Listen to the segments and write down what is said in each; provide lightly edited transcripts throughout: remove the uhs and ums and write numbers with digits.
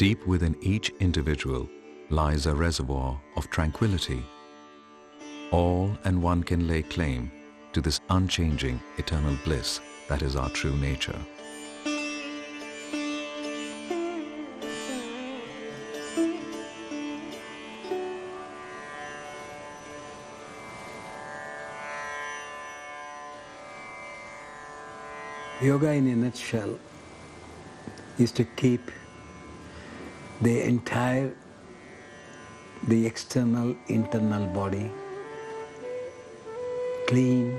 Deep within each individual lies a reservoir of tranquility. All and one can lay claim to this unchanging eternal bliss that is our true nature. Yoga in a nutshell is to keep the external, internal body clean,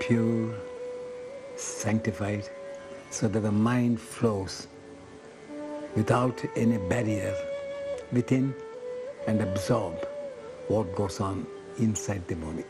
pure, sanctified, so that the mind flows without any barrier within and absorb what goes on inside the body.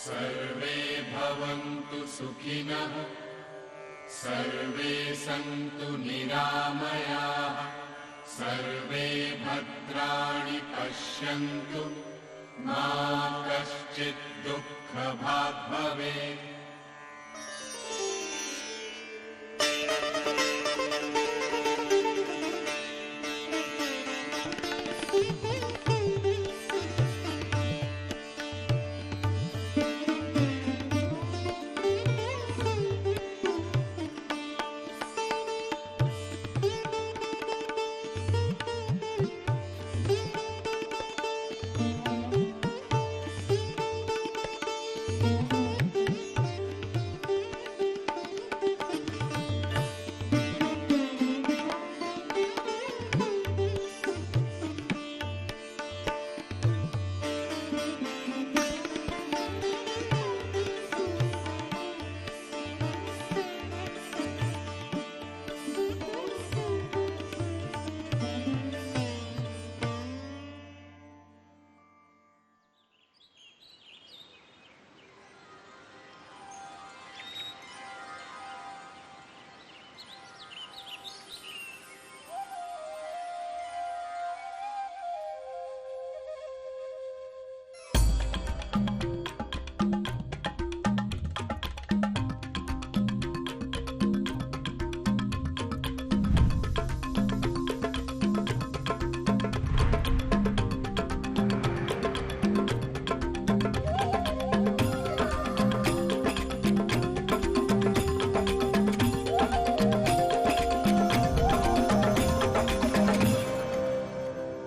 सर्वे भवन्तु सुखिनः सर्वे सन्तु निरामयाः सर्वे भद्राणि पश्यन्तु मा कश्चित् दुःखभाग् भवेत्.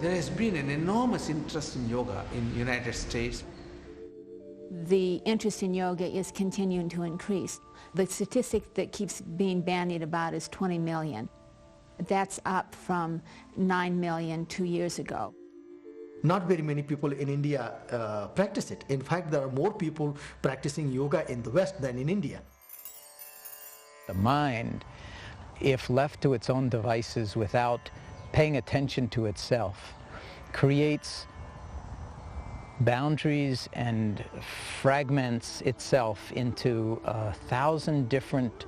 There has been an enormous interest in yoga in the United States. The interest in yoga is continuing to increase. The statistic that keeps being bandied about is 20 million. That's up from 9 million 2 years ago. Not very many people in India practice it. In fact, there are more people practicing yoga in the West than in India. The mind, if left to its own devices without paying attention to itself, creates boundaries and fragments itself into 1,000 different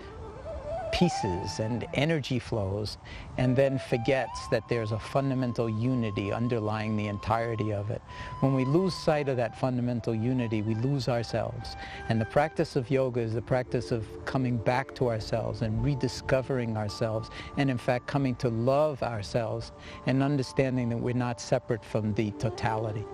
pieces and energy flows, and then forgets that there's a fundamental unity underlying the entirety of it. When we lose sight of that fundamental unity, we lose ourselves. And the practice of yoga is the practice of coming back to ourselves and rediscovering ourselves, and in fact coming to love ourselves and understanding that we're not separate from the totality.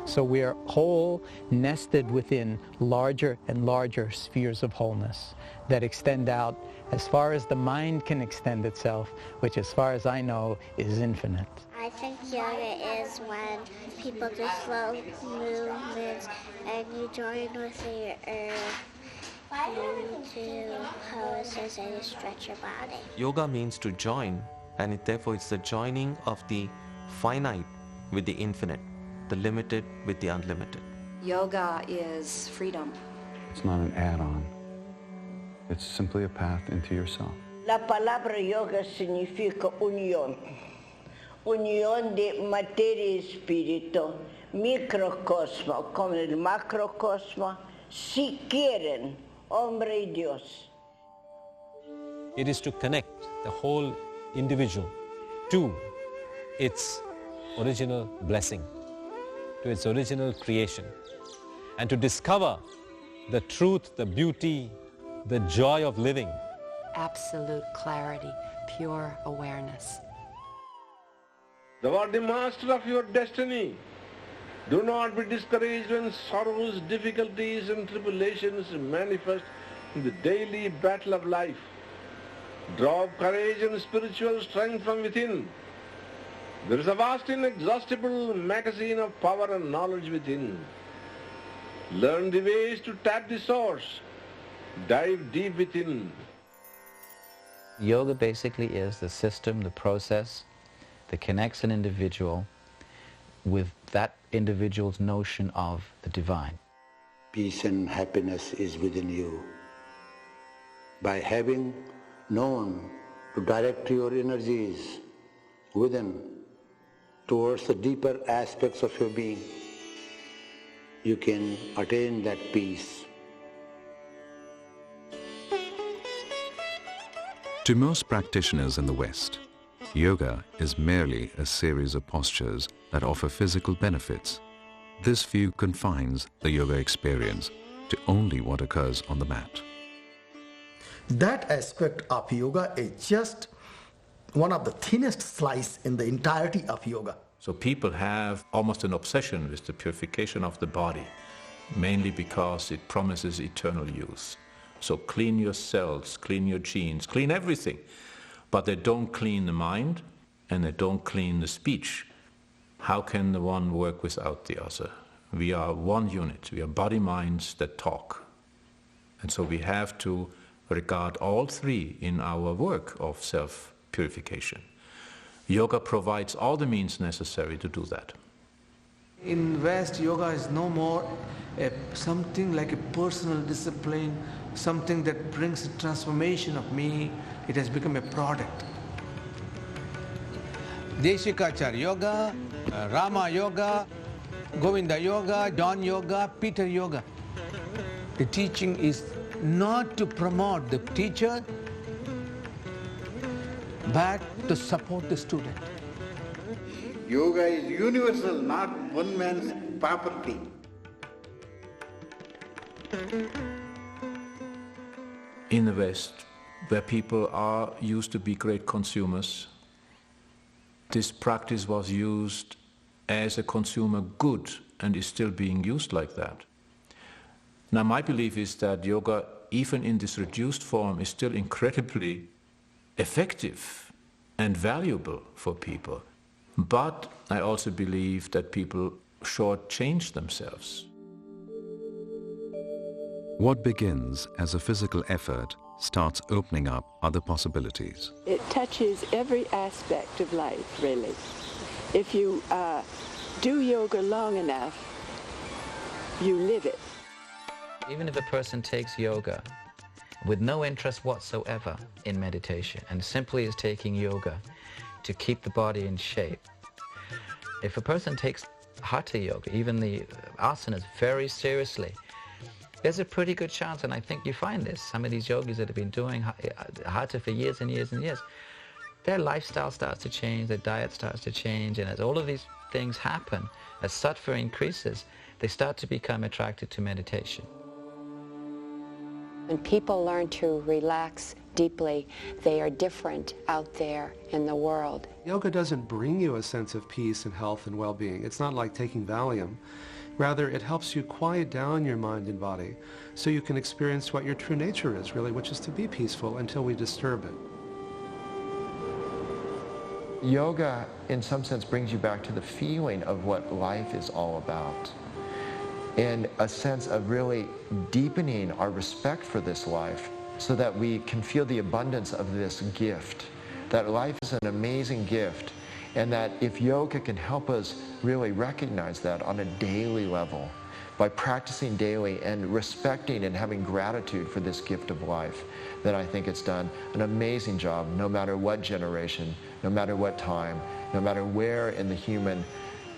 So we are whole, nested within larger and larger spheres of wholeness that extend out as far as the mind can extend itself, which as far as I know is infinite. I think yoga is when people do slow movements and you join with your earth. You do poses and you stretch your body. Yoga means to join, and therefore it's the joining of the finite with the infinite, the limited with the unlimited. Yoga is freedom. It's not an add-on. It's simply a path into yourself. La palabra yoga significa unión. unión de materia y espíritu, microcosmo como el macrocosmo, si quieren, hombre y Dios. It is to connect the whole individual to its original blessing, to its original creation, and to discover the truth, the beauty, the joy of living. Absolute clarity, pure awareness. Thou art the master of your destiny. Do not be discouraged when sorrows, difficulties, and tribulations manifest in the daily battle of life. Draw courage and spiritual strength from within. There is a vast inexhaustible magazine of power and knowledge within. Learn the ways to tap the source. Dive deep within. Yoga basically is the system, the process that connects an individual with that individual's notion of the divine. Peace and happiness is within you. By having known to direct your energies within towards the deeper aspects of your being, you can attain that peace. To most practitioners in the West, yoga is merely a series of postures that offer physical benefits. This view confines the yoga experience to only what occurs on the mat. That aspect of yoga is just one of the thinnest slice in the entirety of yoga. So people have almost an obsession with the purification of the body, mainly because it promises eternal use. So clean your cells, clean your genes, clean everything. But they don't clean the mind and they don't clean the speech. How can the one work without the other? We are one unit. We are body minds that talk. And so we have to regard all three in our work of self-purification. Yoga provides all the means necessary to do that. In West, yoga is no more something like a personal discipline, something that brings a transformation of me. It has become a product. Deshikacharya Yoga, Rama Yoga, Govinda Yoga, John Yoga, Peter Yoga. The teaching is not to promote the teacher, but to support the student. Yoga is universal, not one man's property. In the West, where people are used to be great consumers, this practice was used as a consumer good and is still being used like that. Now my belief is that yoga, even in this reduced form, is still incredibly effective and valuable for people. But I also believe that people shortchange themselves. What begins as a physical effort starts opening up other possibilities. It touches every aspect of life, really. If you do yoga long enough, you live it. Even if a person takes yoga with no interest whatsoever in meditation and simply is taking yoga to keep the body in shape, if a person takes hatha yoga, even the asanas, very seriously, there's a pretty good chance, and I think you find this, some of these yogis that have been doing hatha for years and years and years, their lifestyle starts to change, their diet starts to change, and as all of these things happen, as sattva increases, they start to become attracted to meditation. When people learn to relax deeply, they are different out there in the world. Yoga doesn't bring you a sense of peace and health and well-being. It's not like taking Valium. Rather, it helps you quiet down your mind and body so you can experience what your true nature is, really, which is to be peaceful until we disturb it. Yoga, in some sense, brings you back to the feeling of what life is all about, and a sense of really deepening our respect for this life so that we can feel the abundance of this gift, that life is an amazing gift, and that if yoga can help us really recognize that on a daily level, by practicing daily and respecting and having gratitude for this gift of life, then I think it's done an amazing job no matter what generation no matter what time, no matter where in the human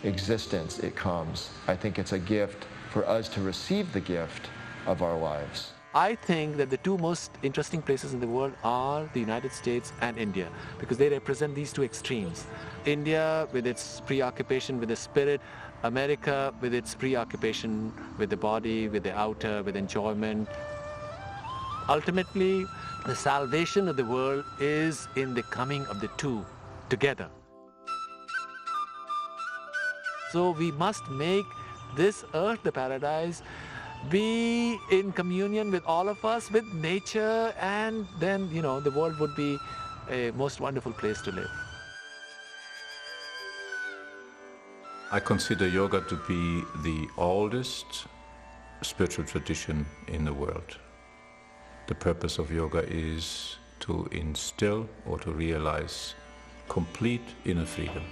existence it comes. I think it's a gift for us to receive the gift of our lives. I think that the two most interesting places in the world are the United States and India, because they represent these two extremes. India with its preoccupation with the spirit, America with its preoccupation with the body, with the outer, with enjoyment. Ultimately, the salvation of the world is in the coming of the two together. So we must make this earth, the paradise, be in communion with all of us, with nature, and then, the world would be a most wonderful place to live. I consider yoga to be the oldest spiritual tradition in the world. The purpose of yoga is to instill or to realize complete inner freedom.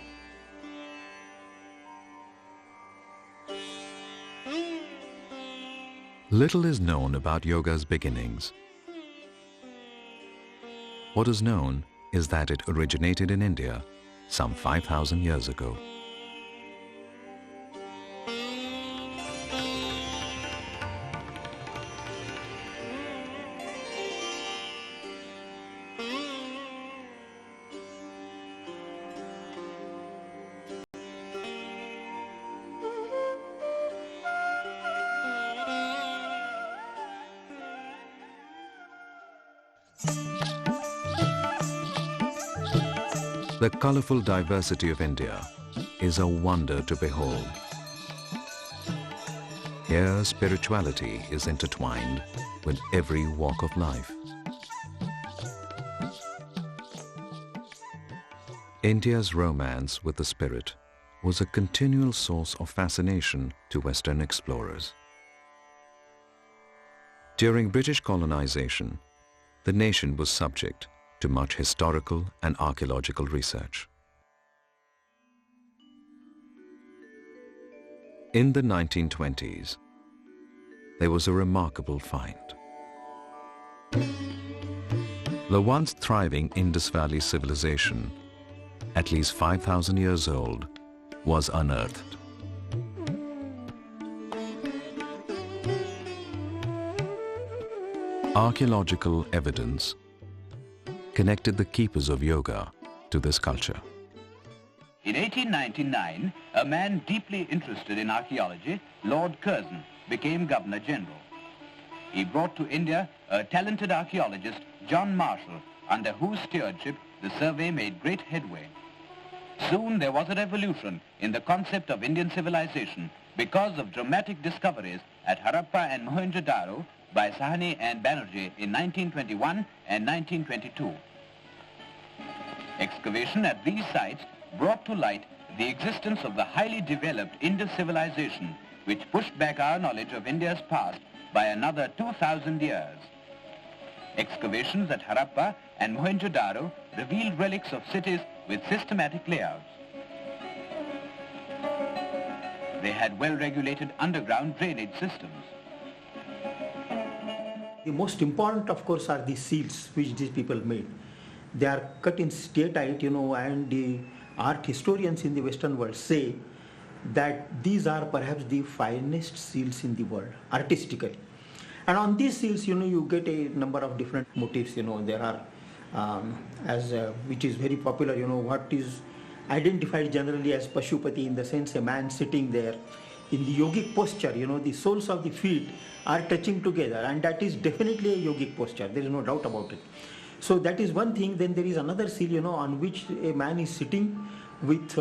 Little is known about yoga's beginnings. What is known is that it originated in India some 5,000 years ago. The colorful diversity of India is a wonder to behold. Here, spirituality is intertwined with every walk of life. India's romance with the spirit was a continual source of fascination to Western explorers. During British colonization, the nation was subject to much historical and archaeological research. In the 1920s, there was a remarkable find. The once thriving Indus Valley civilization, at least 5,000 years old, was unearthed. Archaeological evidence connected the keepers of yoga to this culture. In 1899, a man deeply interested in archaeology, Lord Curzon, became Governor General. He brought to India a talented archaeologist, John Marshall, under whose stewardship the survey made great headway. Soon there was a revolution in the concept of Indian civilization because of dramatic discoveries at Harappa and Mohenjo-daro by Sahni and Banerjee in 1921 and 1922. Excavation at these sites brought to light the existence of the highly developed Indus civilization, which pushed back our knowledge of India's past by another 2,000 years. Excavations at Harappa and Mohenjo-daro revealed relics of cities with systematic layouts. They had well-regulated underground drainage systems. The most important, of course, are the seals which these people made. They are cut in steatite, and the art historians in the Western world say that these are perhaps the finest seals in the world, artistically. And on these seals, you get a number of different motifs. There are, which is very popular, what is identified generally as Pashupati, in the sense a man sitting there. In the yogic posture, the soles of the feet are touching together, and that is definitely a yogic posture. There is no doubt about it. So that is one thing. Then there is another seal, on which a man is sitting with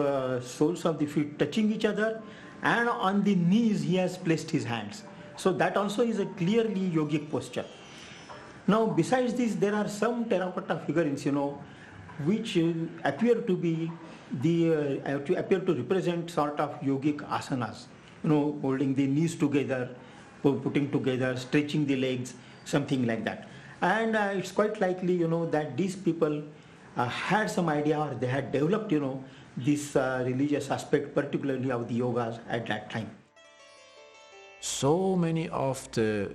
soles of the feet touching each other, and on the knees he has placed his hands. So that also is a clearly yogic posture. Now, besides this, there are some terracotta figurines, which appear to be appear to represent sort of yogic asanas, holding the knees together, putting together, stretching the legs, something like that. And it's quite likely, that these people had some idea, or they had developed, this religious aspect, particularly of the yogas at that time. So many of the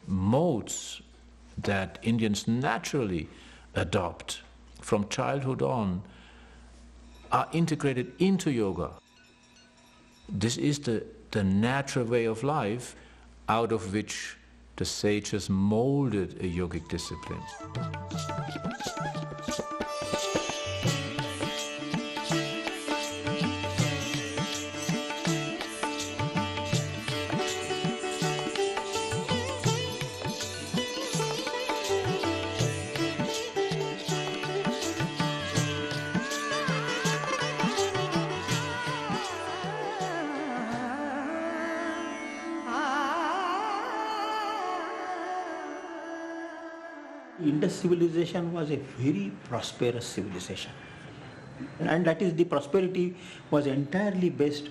modes that Indians naturally adopt from childhood on are integrated into yoga. This is the natural way of life out of which the sages molded a yogic discipline. Indus civilization was a very prosperous civilization, and that is, the prosperity was entirely based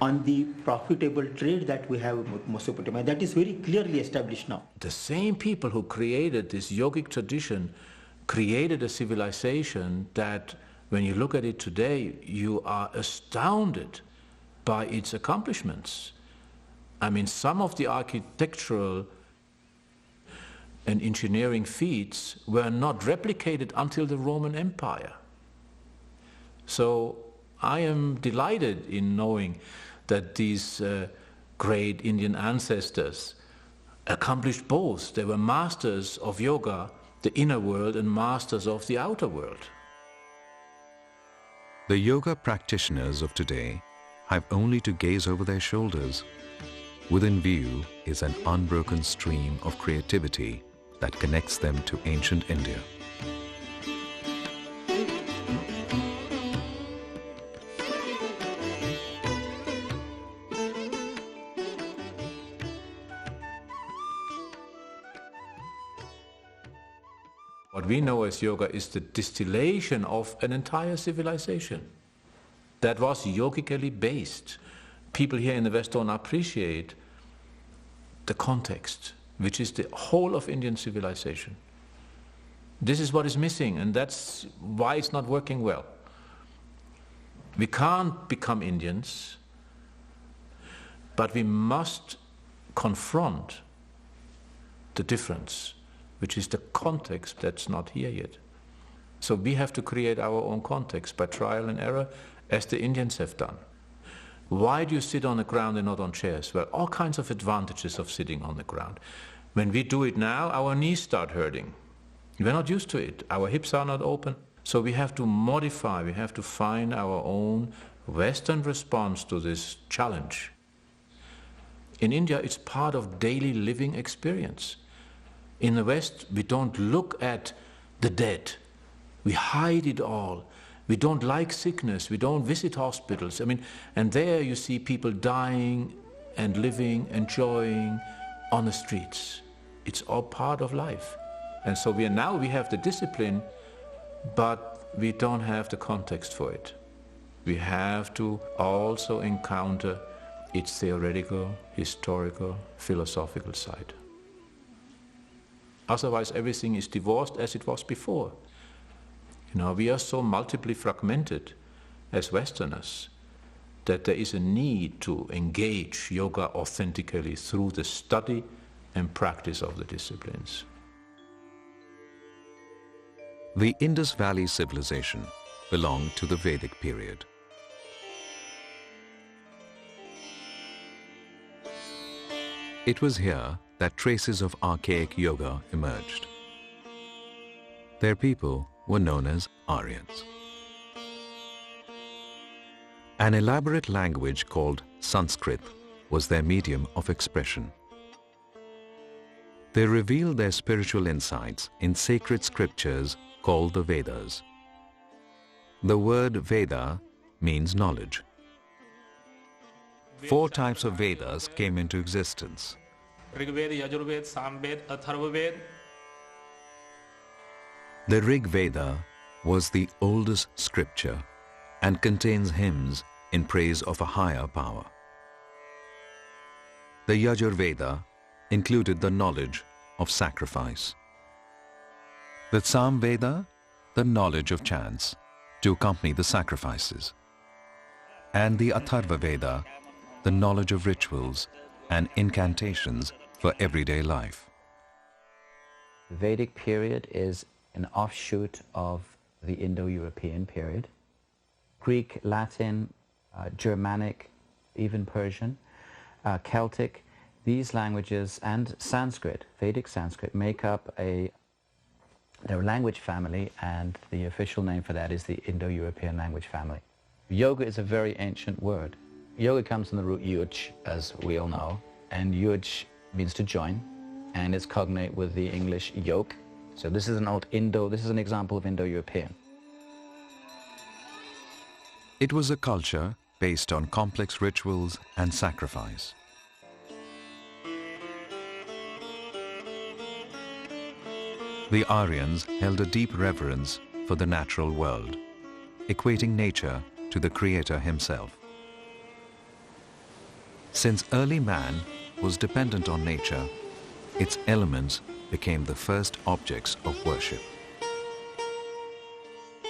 on the profitable trade that we have with Mesopotamia. That is very clearly established now. The same people who created this yogic tradition created a civilization that, when you look at it today, you are astounded by its accomplishments. I mean, some of the architectural and engineering feats were not replicated until the Roman Empire. So I am delighted in knowing that these great Indian ancestors accomplished both. They were masters of yoga, the inner world, and masters of the outer world. The yoga practitioners of today have only to gaze over their shoulders. Within view is an unbroken stream of creativity that connects them to ancient India. What we know as yoga is the distillation of an entire civilization that was yogically based. People here in the West don't appreciate the context, which is the whole of Indian civilization. This is what is missing, and that's why it's not working well. We can't become Indians, but we must confront the difference, which is the context that's not here yet. So we have to create our own context by trial and error, as the Indians have done. Why do you sit on the ground and not on chairs? Well, all kinds of advantages of sitting on the ground. When we do it now, our knees start hurting. We're not used to it. Our hips are not open. So we have to modify, we have to find our own Western response to this challenge. In India, it's part of daily living experience. In the West, we don't look at the dead. We hide it all. We don't like sickness. We don't visit hospitals. I mean, and there you see people dying and living, enjoying on the streets. It's all part of life. And so we have the discipline, but we don't have the context for it. We have to also encounter its theoretical, historical, philosophical side. Otherwise, everything is divorced as it was before. You know, we are so multiply fragmented as Westerners that there is a need to engage yoga authentically through the study and practice of the disciplines. The Indus Valley civilization belonged to the Vedic period. It was here that traces of archaic yoga emerged. Their people were known as Aryans. An elaborate language called Sanskrit was their medium of expression. They revealed their spiritual insights in sacred scriptures called the Vedas. The word Veda means knowledge. 4 types of Vedas came into existence. Rigveda, Yajurveda, Samveda, Atharvaveda. The Rig Veda was the oldest scripture and contains hymns in praise of a higher power. The Yajurveda included the knowledge of sacrifice. The Samveda, the knowledge of chants to accompany the sacrifices. And the Atharvaveda, the knowledge of rituals and incantations for everyday life. The Vedic period is an offshoot of the Indo-European period. Greek, Latin, Germanic, even Persian, Celtic. These languages and Sanskrit, Vedic Sanskrit, make up their language family, and the official name for that is the Indo-European language family. Yoga is a very ancient word. Yoga comes from the root yuj, as we all know, and yuj means to join, and it's cognate with the English yoke. So this is an example of Indo-European. It was a culture based on complex rituals and sacrifice. The Aryans held a deep reverence for the natural world, equating nature to the Creator himself. Since early man was dependent on nature, its elements became the first objects of worship.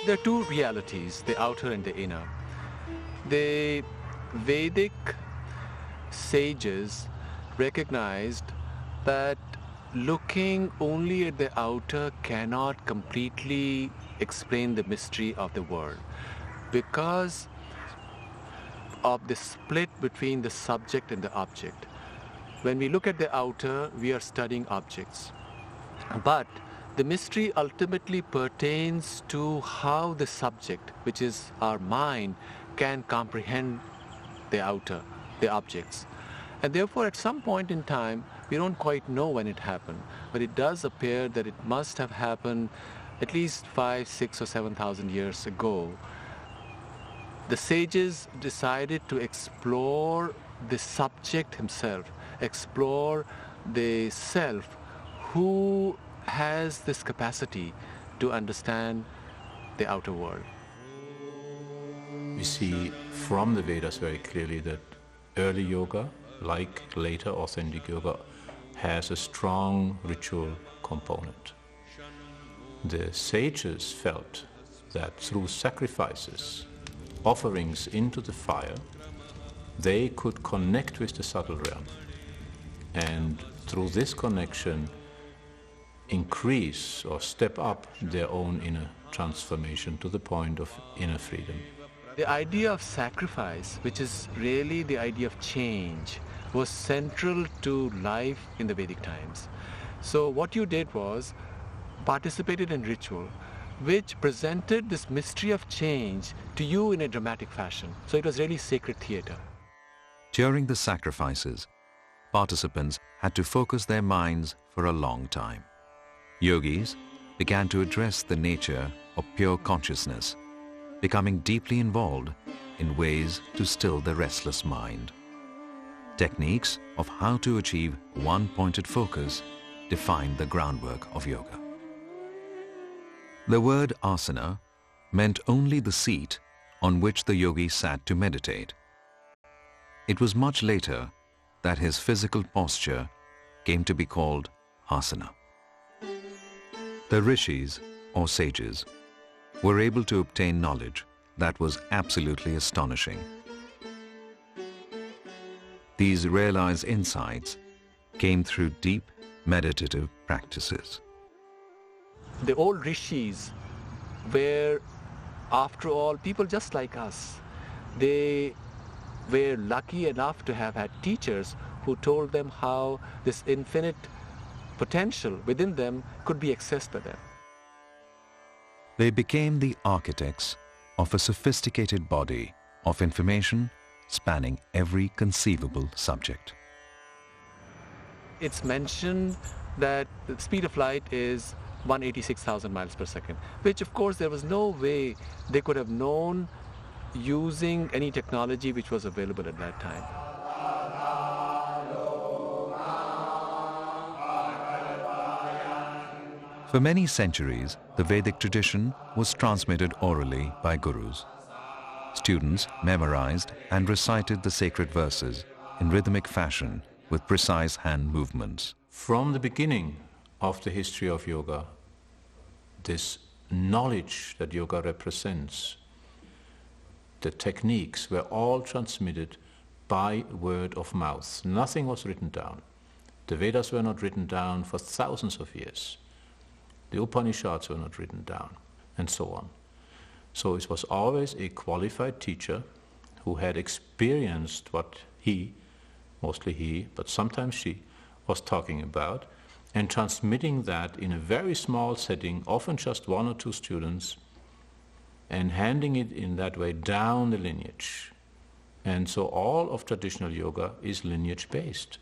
There are two realities, the outer and the inner. The Vedic sages recognized that looking only at the outer cannot completely explain the mystery of the world, because of the split between the subject and the object. When we look at the outer, we are studying objects. But the mystery ultimately pertains to how the subject, which is our mind, can comprehend the outer, the objects. And therefore, at some point in time, we don't quite know when it happened, but it does appear that it must have happened at least 5, 6, or 7,000 years ago. The sages decided to explore the subject himself, explore the self who has this capacity to understand the outer world. We see from the Vedas very clearly that early yoga, like later authentic yoga, has a strong ritual component. The sages felt that through sacrifices, offerings into the fire, they could connect with the subtle realm, and through this connection increase or step up their own inner transformation to the point of inner freedom. The idea of sacrifice, which is really the idea of change, was central to life in the Vedic times. So what you did was participated in ritual, which presented this mystery of change to you in a dramatic fashion. So it was really sacred theater. During the sacrifices, participants had to focus their minds for a long time. Yogis began to address the nature of pure consciousness, becoming deeply involved in ways to still the restless mind. Techniques of how to achieve one-pointed focus defined the groundwork of yoga. The word asana meant only the seat on which the yogi sat to meditate. It was much later that his physical posture came to be called asana. The rishis, or sages, were able to obtain knowledge that was absolutely astonishing. These realized insights came through deep meditative practices. The old rishis were, after all, people just like us. They were lucky enough to have had teachers who told them how this infinite potential within them could be accessed by them. They became the architects of a sophisticated body of information spanning every conceivable subject. It's mentioned that the speed of light is 186,000 miles per second, which of course there was no way they could have known using any technology which was available at that time. For many centuries, the Vedic tradition was transmitted orally by gurus. Students memorized and recited the sacred verses in rhythmic fashion with precise hand movements. From the beginning of the history of yoga, this knowledge that yoga represents, the techniques were all transmitted by word of mouth. Nothing was written down. The Vedas were not written down for thousands of years. The Upanishads were not written down, and so on. So it was always a qualified teacher who had experienced what he, mostly he, but sometimes she, was talking about, and transmitting that in a very small setting, often just 1 or 2 students, and handing it in that way down the lineage. And so all of traditional yoga is lineage-based.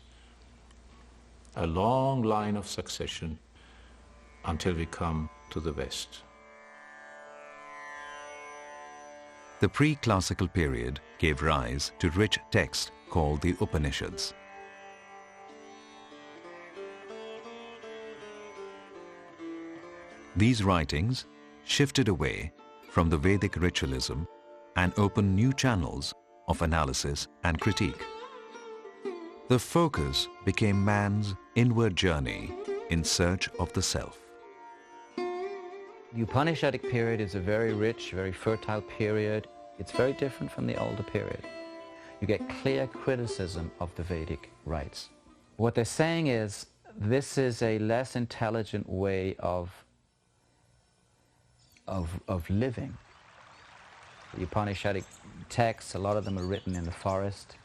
A long line of succession until we come to the West. The pre-classical period gave rise to rich texts called the Upanishads. These writings shifted away from the Vedic ritualism and opened new channels of analysis and critique. The focus became man's inward journey in search of the self. The Upanishadic period is a very rich, very fertile period. It's very different from the older period. You get clear criticism of the Vedic rites. What they're saying is this is a less intelligent way of living. The Upanishadic texts, a lot of them are written in the forest,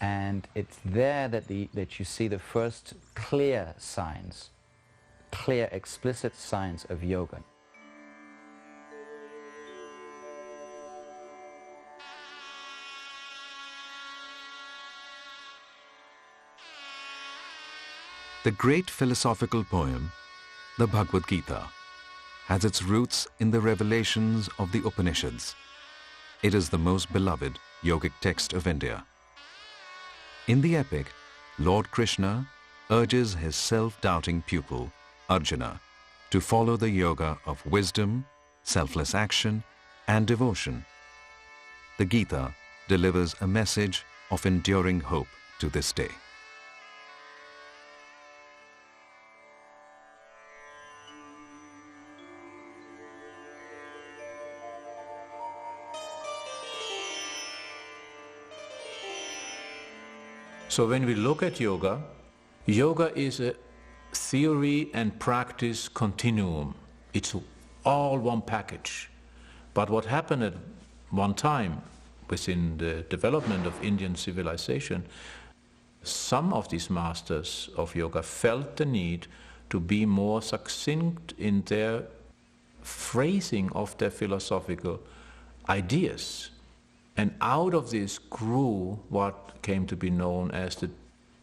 and it's there that you see the first clear signs, clear, explicit signs of yoga. The great philosophical poem, the Bhagavad Gita, has its roots in the revelations of the Upanishads. It is the most beloved yogic text of India. In the epic, Lord Krishna urges his self-doubting pupil, Arjuna, to follow the yoga of wisdom, selfless action, and devotion. The Gita delivers a message of enduring hope to this day. So when we look at yoga, yoga is a theory and practice continuum. It's all one package. But what happened at one time within the development of Indian civilization, some of these masters of yoga felt the need to be more succinct in their phrasing of their philosophical ideas. And out of this grew what came to be known as the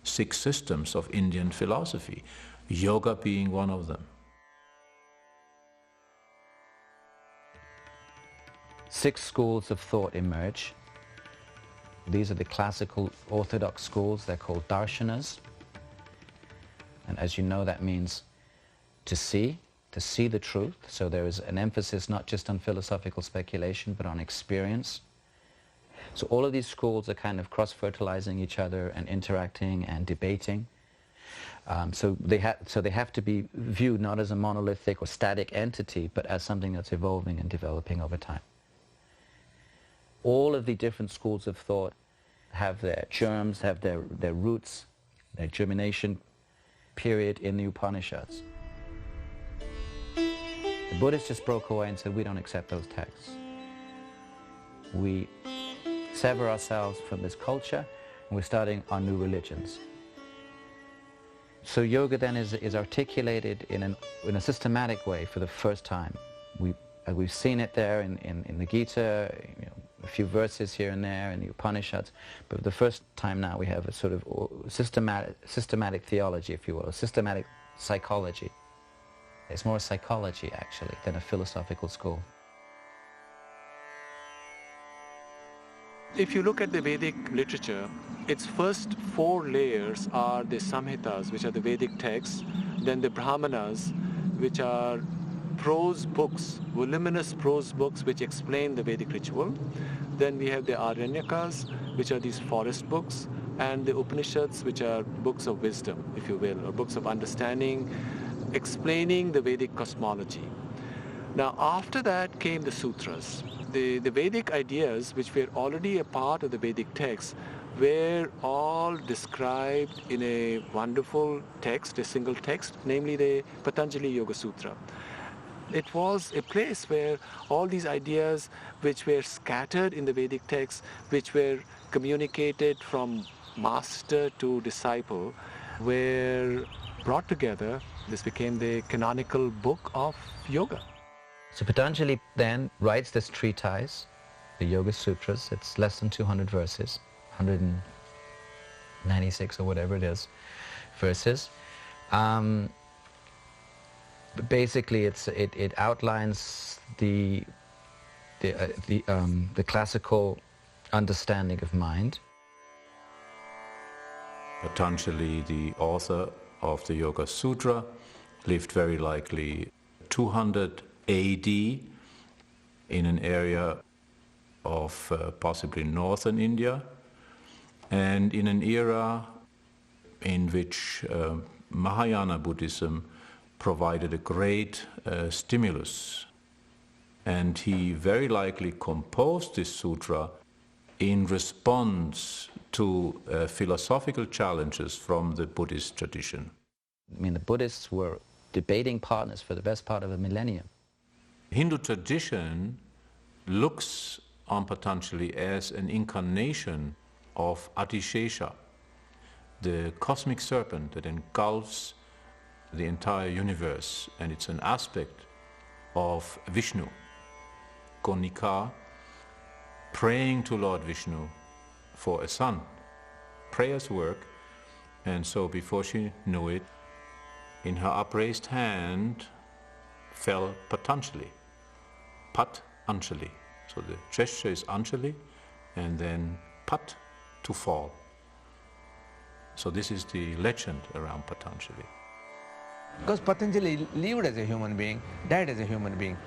6 systems of Indian philosophy, yoga being one of them. 6 schools of thought emerge. These are the classical orthodox schools. They're called darshanas. And as you know, that means to see the truth. So there is an emphasis not just on philosophical speculation, but on experience. So all of these schools are kind of cross-fertilizing each other and interacting and debating. So they have to be viewed not as a monolithic or static entity, but as something that's evolving and developing over time. All of the different schools of thought have their germs, have their roots, their germination period in the Upanishads. The Buddhists just broke away and said, we don't accept those texts. We sever ourselves from this culture, and we're starting our new religions. So yoga then is articulated in a systematic way for the first time. We've seen it there in the Gita, a few verses here and there in the Upanishads, but for the first time now we have a sort of systematic theology, if you will, a systematic psychology. It's more a psychology, actually, than a philosophical school. If you look at the Vedic literature, its first 4 layers are the Samhitas, which are the Vedic texts, then the Brahmanas, which are prose books, voluminous prose books which explain the Vedic ritual. Then we have the Aranyakas, which are these forest books, and the Upanishads, which are books of wisdom, if you will, or books of understanding, explaining the Vedic cosmology. Now after that came the sutras. The Vedic ideas, which were already a part of the Vedic text, were all described in a wonderful text, a single text, namely the Patanjali Yoga Sutra. It was a place where all these ideas which were scattered in the Vedic texts, which were communicated from master to disciple, were brought together. This became the canonical book of yoga. So Patanjali then writes this treatise, the Yoga Sutras. It's less than 200 verses, 196 or whatever it is, verses. But basically, it outlines the classical understanding of mind. Patanjali, the author of the Yoga Sutra, lived very likely 200 AD in an area of possibly northern India, and in an era in which Mahayana Buddhism provided a great stimulus. And he very likely composed this sutra in response to philosophical challenges from the Buddhist tradition. I mean, the Buddhists were debating partners for the best part of a millennium. Hindu tradition looks on Patanjali as an incarnation of Adishesha, the cosmic serpent that engulfs the entire universe, and it's an aspect of Vishnu. Konika, praying to Lord Vishnu for a son. Prayers work, and so before she knew it, in her upraised hand fell Patanjali, Pat Anjali. So the gesture is Anjali, and then Pat, to fall. So this is the legend around Patanjali. Because Patanjali lived as a human being, died as a human being.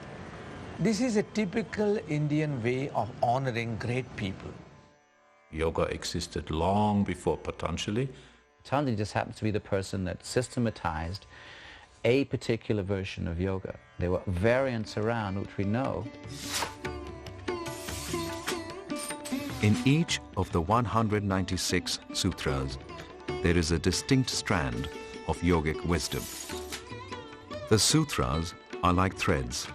This is a typical Indian way of honoring great people. Yoga existed long before Patanjali. Patanjali just happens to be the person that systematized a particular version of yoga. There were variants around which we know. In each of the 196 sutras, there is a distinct strand of yogic wisdom. The sutras are like threads,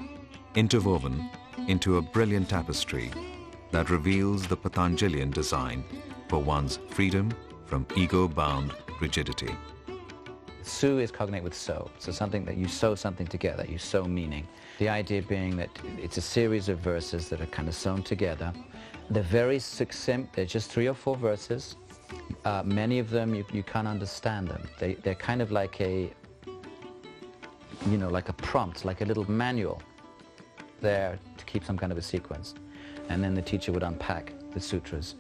interwoven into a brilliant tapestry that reveals the Patanjalian design for one's freedom from ego-bound rigidity. Su is cognate with so, so something that you sew something together, you sew meaning. The idea being that it's a series of verses that are kind of sewn together. They're very succinct, they're just 3 or 4 verses. Many of them, you can't understand them. They're kind of like a, you know, like a prompt, like a little manual there to keep some kind of a sequence. And then the teacher would unpack the sutras.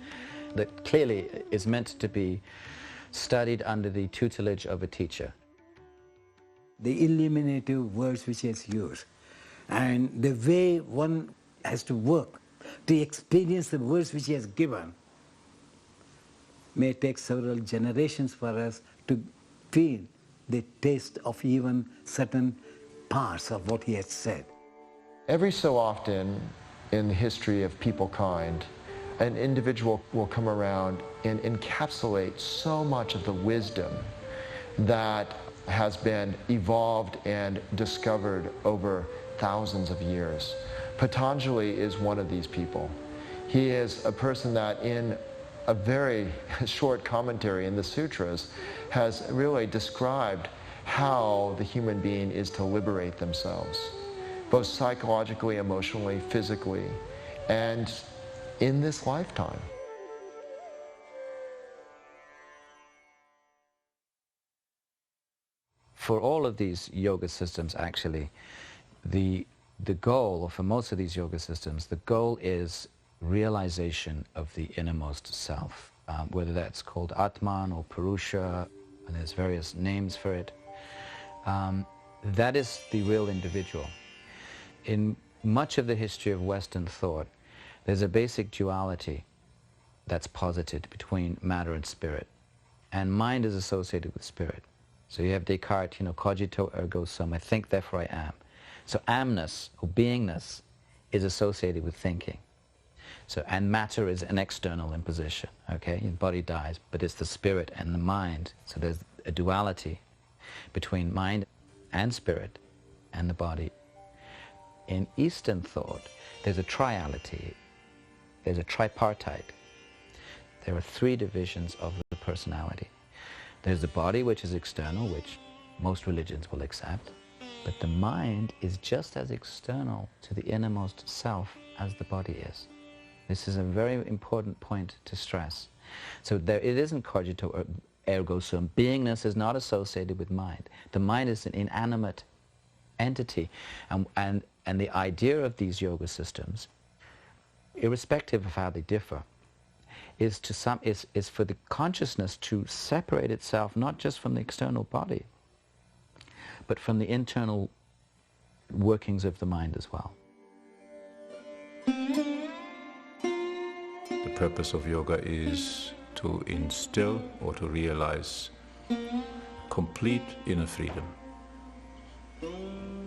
That clearly is meant to be studied under the tutelage of a teacher. The illuminative words which he has used, and the way one has to work to experience the words which he has given may take several generations for us to feel the taste of even certain parts of what he has said. Every so often in the history of peoplekind, an individual will come around and encapsulate so much of the wisdom that has been evolved and discovered over thousands of years. Patanjali is one of these people. He is a person that in a very short commentary in the sutras has really described how the human being is to liberate themselves, both psychologically, emotionally, physically, and in this lifetime. For all of these yoga systems, actually, the goal, or for most of these yoga systems, the goal is realization of the innermost self, whether that's called Atman or Purusha, and there's various names for it. That is the real individual. In much of the history of Western thought, there's a basic duality that's posited between matter and spirit, and mind is associated with spirit. So you have Descartes, you know, cogito ergo sum, I think, therefore I am. So amness, or beingness, is associated with thinking. So, and matter is an external imposition, okay? Your body dies, but it's the spirit and the mind. So there's a duality between mind and spirit and the body. In Eastern thought, there's a triality, there's a tripartite. There are three divisions of the personality. There's the body, which is external, which most religions will accept, but the mind is just as external to the innermost self as the body is. This is a very important point to stress. So it isn't cogito ergo sum. Beingness is not associated with mind. The mind is an inanimate entity, and the idea of these yoga systems, irrespective of how they differ, is for the consciousness to separate itself not just from the external body, but from the internal workings of the mind as well. The purpose of yoga is to instill or to realize complete inner freedom.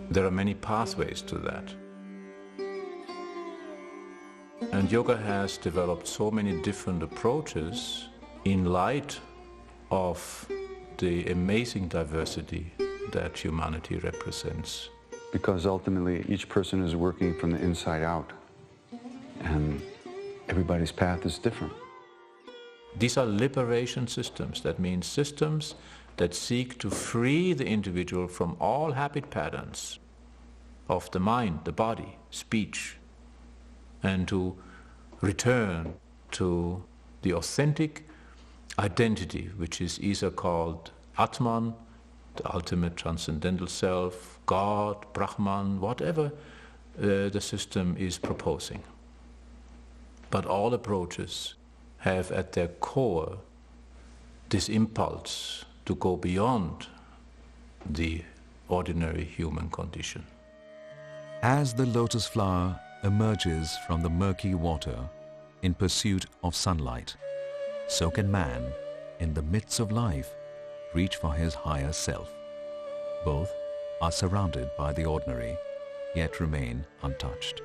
There are many pathways to that. And yoga has developed so many different approaches in light of the amazing diversity that humanity represents. Because ultimately each person is working from the inside out, and everybody's path is different. These are liberation systems. That means systems that seek to free the individual from all habit patterns of the mind, the body, speech, and to return to the authentic identity, which is either called Atman, the ultimate transcendental self, God, Brahman, whatever the system is proposing. But all approaches have at their core this impulse to go beyond the ordinary human condition. As the lotus flower emerges from the murky water in pursuit of sunlight, so can man, in the midst of life, reach for his higher self. Both are surrounded by the ordinary, yet remain untouched.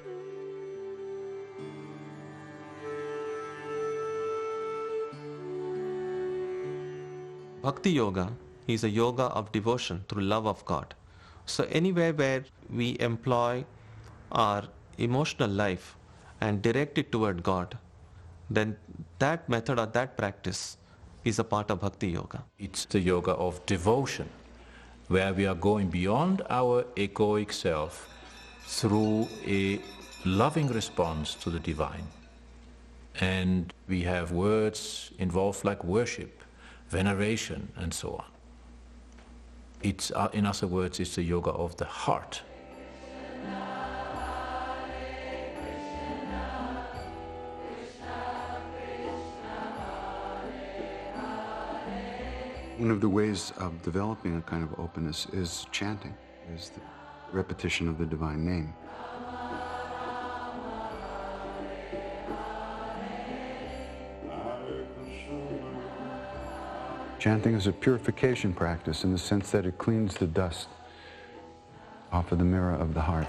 Bhakti Yoga is a yoga of devotion through love of God. So anywhere where we employ our emotional life and direct it toward God, then that method or that practice is a part of Bhakti Yoga. It's the yoga of devotion, where we are going beyond our egoic self through a loving response to the divine. And we have words involved like worship, veneration, and so on. It's, in other words, it's the yoga of the heart. One of the ways of developing a kind of openness is chanting, is the repetition of the divine name. Chanting is a purification practice in the sense that it cleans the dust off of the mirror of the heart.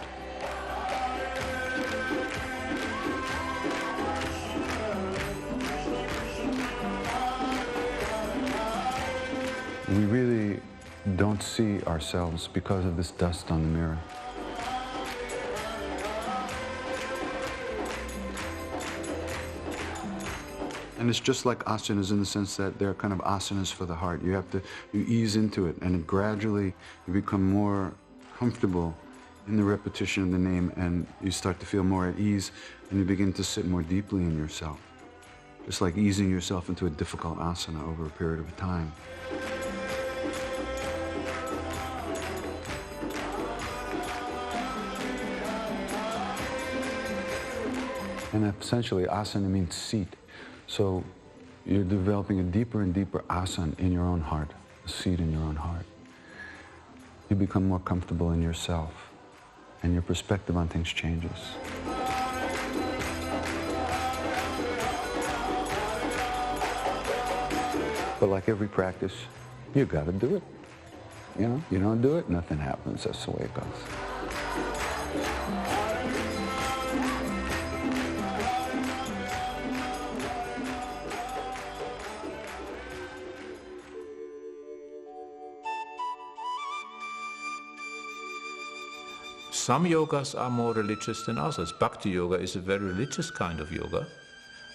We really don't see ourselves because of this dust on the mirror. And it's just like asanas in the sense that they're kind of asanas for the heart. You ease into it, and gradually you become more comfortable in the repetition of the name, and you start to feel more at ease, and you begin to sit more deeply in yourself. Just like easing yourself into a difficult asana over a period of time. And essentially, asana means seat. So you're developing a deeper and deeper asana in your own heart, a seat in your own heart. You become more comfortable in yourself, and your perspective on things changes. But like every practice, you got to do it. You know, you don't do it, nothing happens. That's the way it goes. Some yogas are more religious than others. Bhakti yoga is a very religious kind of yoga.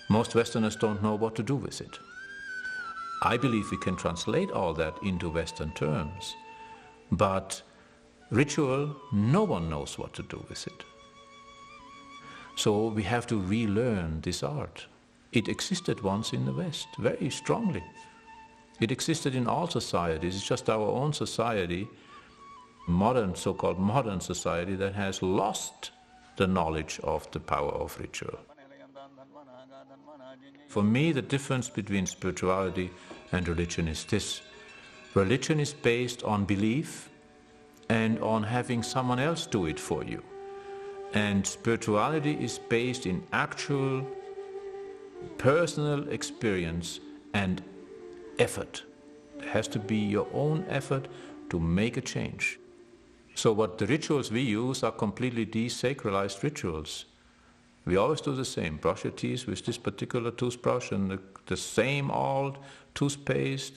Most Westerners don't know what to do with it. I believe we can translate all that into Western terms, but ritual, no one knows what to do with it. So we have to relearn this art. It existed once in the West, very strongly. It existed in all societies. It's just our own society, modern, so-called modern society, that has lost the knowledge of the power of ritual. For me, the difference between spirituality and religion is this. Religion is based on belief and on having someone else do it for you. And spirituality is based in actual personal experience and effort. It has to be your own effort to make a change. So what the rituals we use are completely desacralized rituals. We always do the same. Brush your teeth with this particular toothbrush and the same old toothpaste.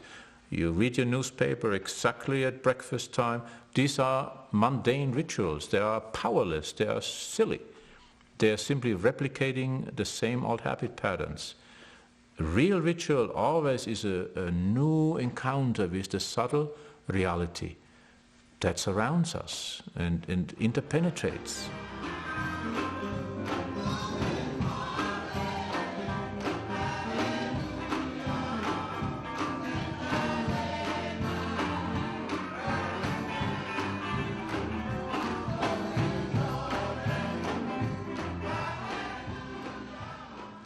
You read your newspaper exactly at breakfast time. These are mundane rituals. They are powerless. They are silly. They are simply replicating the same old habit patterns. Real ritual always is a new encounter with the subtle reality that surrounds us and interpenetrates.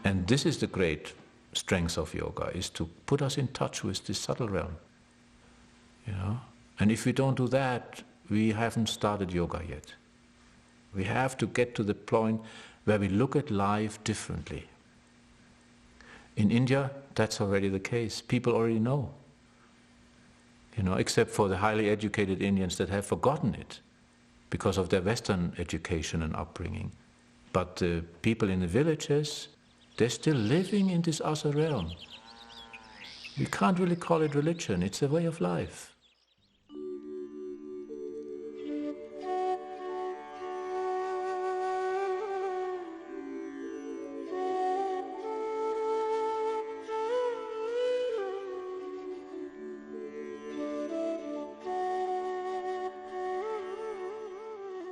And this is the great strength of yoga, is to put us in touch with this subtle realm. You know? And if we don't do that, we haven't started yoga yet. We have to get to the point where we look at life differently. In India, that's already the case. People already know. You know, except for the highly educated Indians that have forgotten it because of their Western education and upbringing. But the people in the villages, they're still living in this other realm. We can't really call it religion, it's a way of life.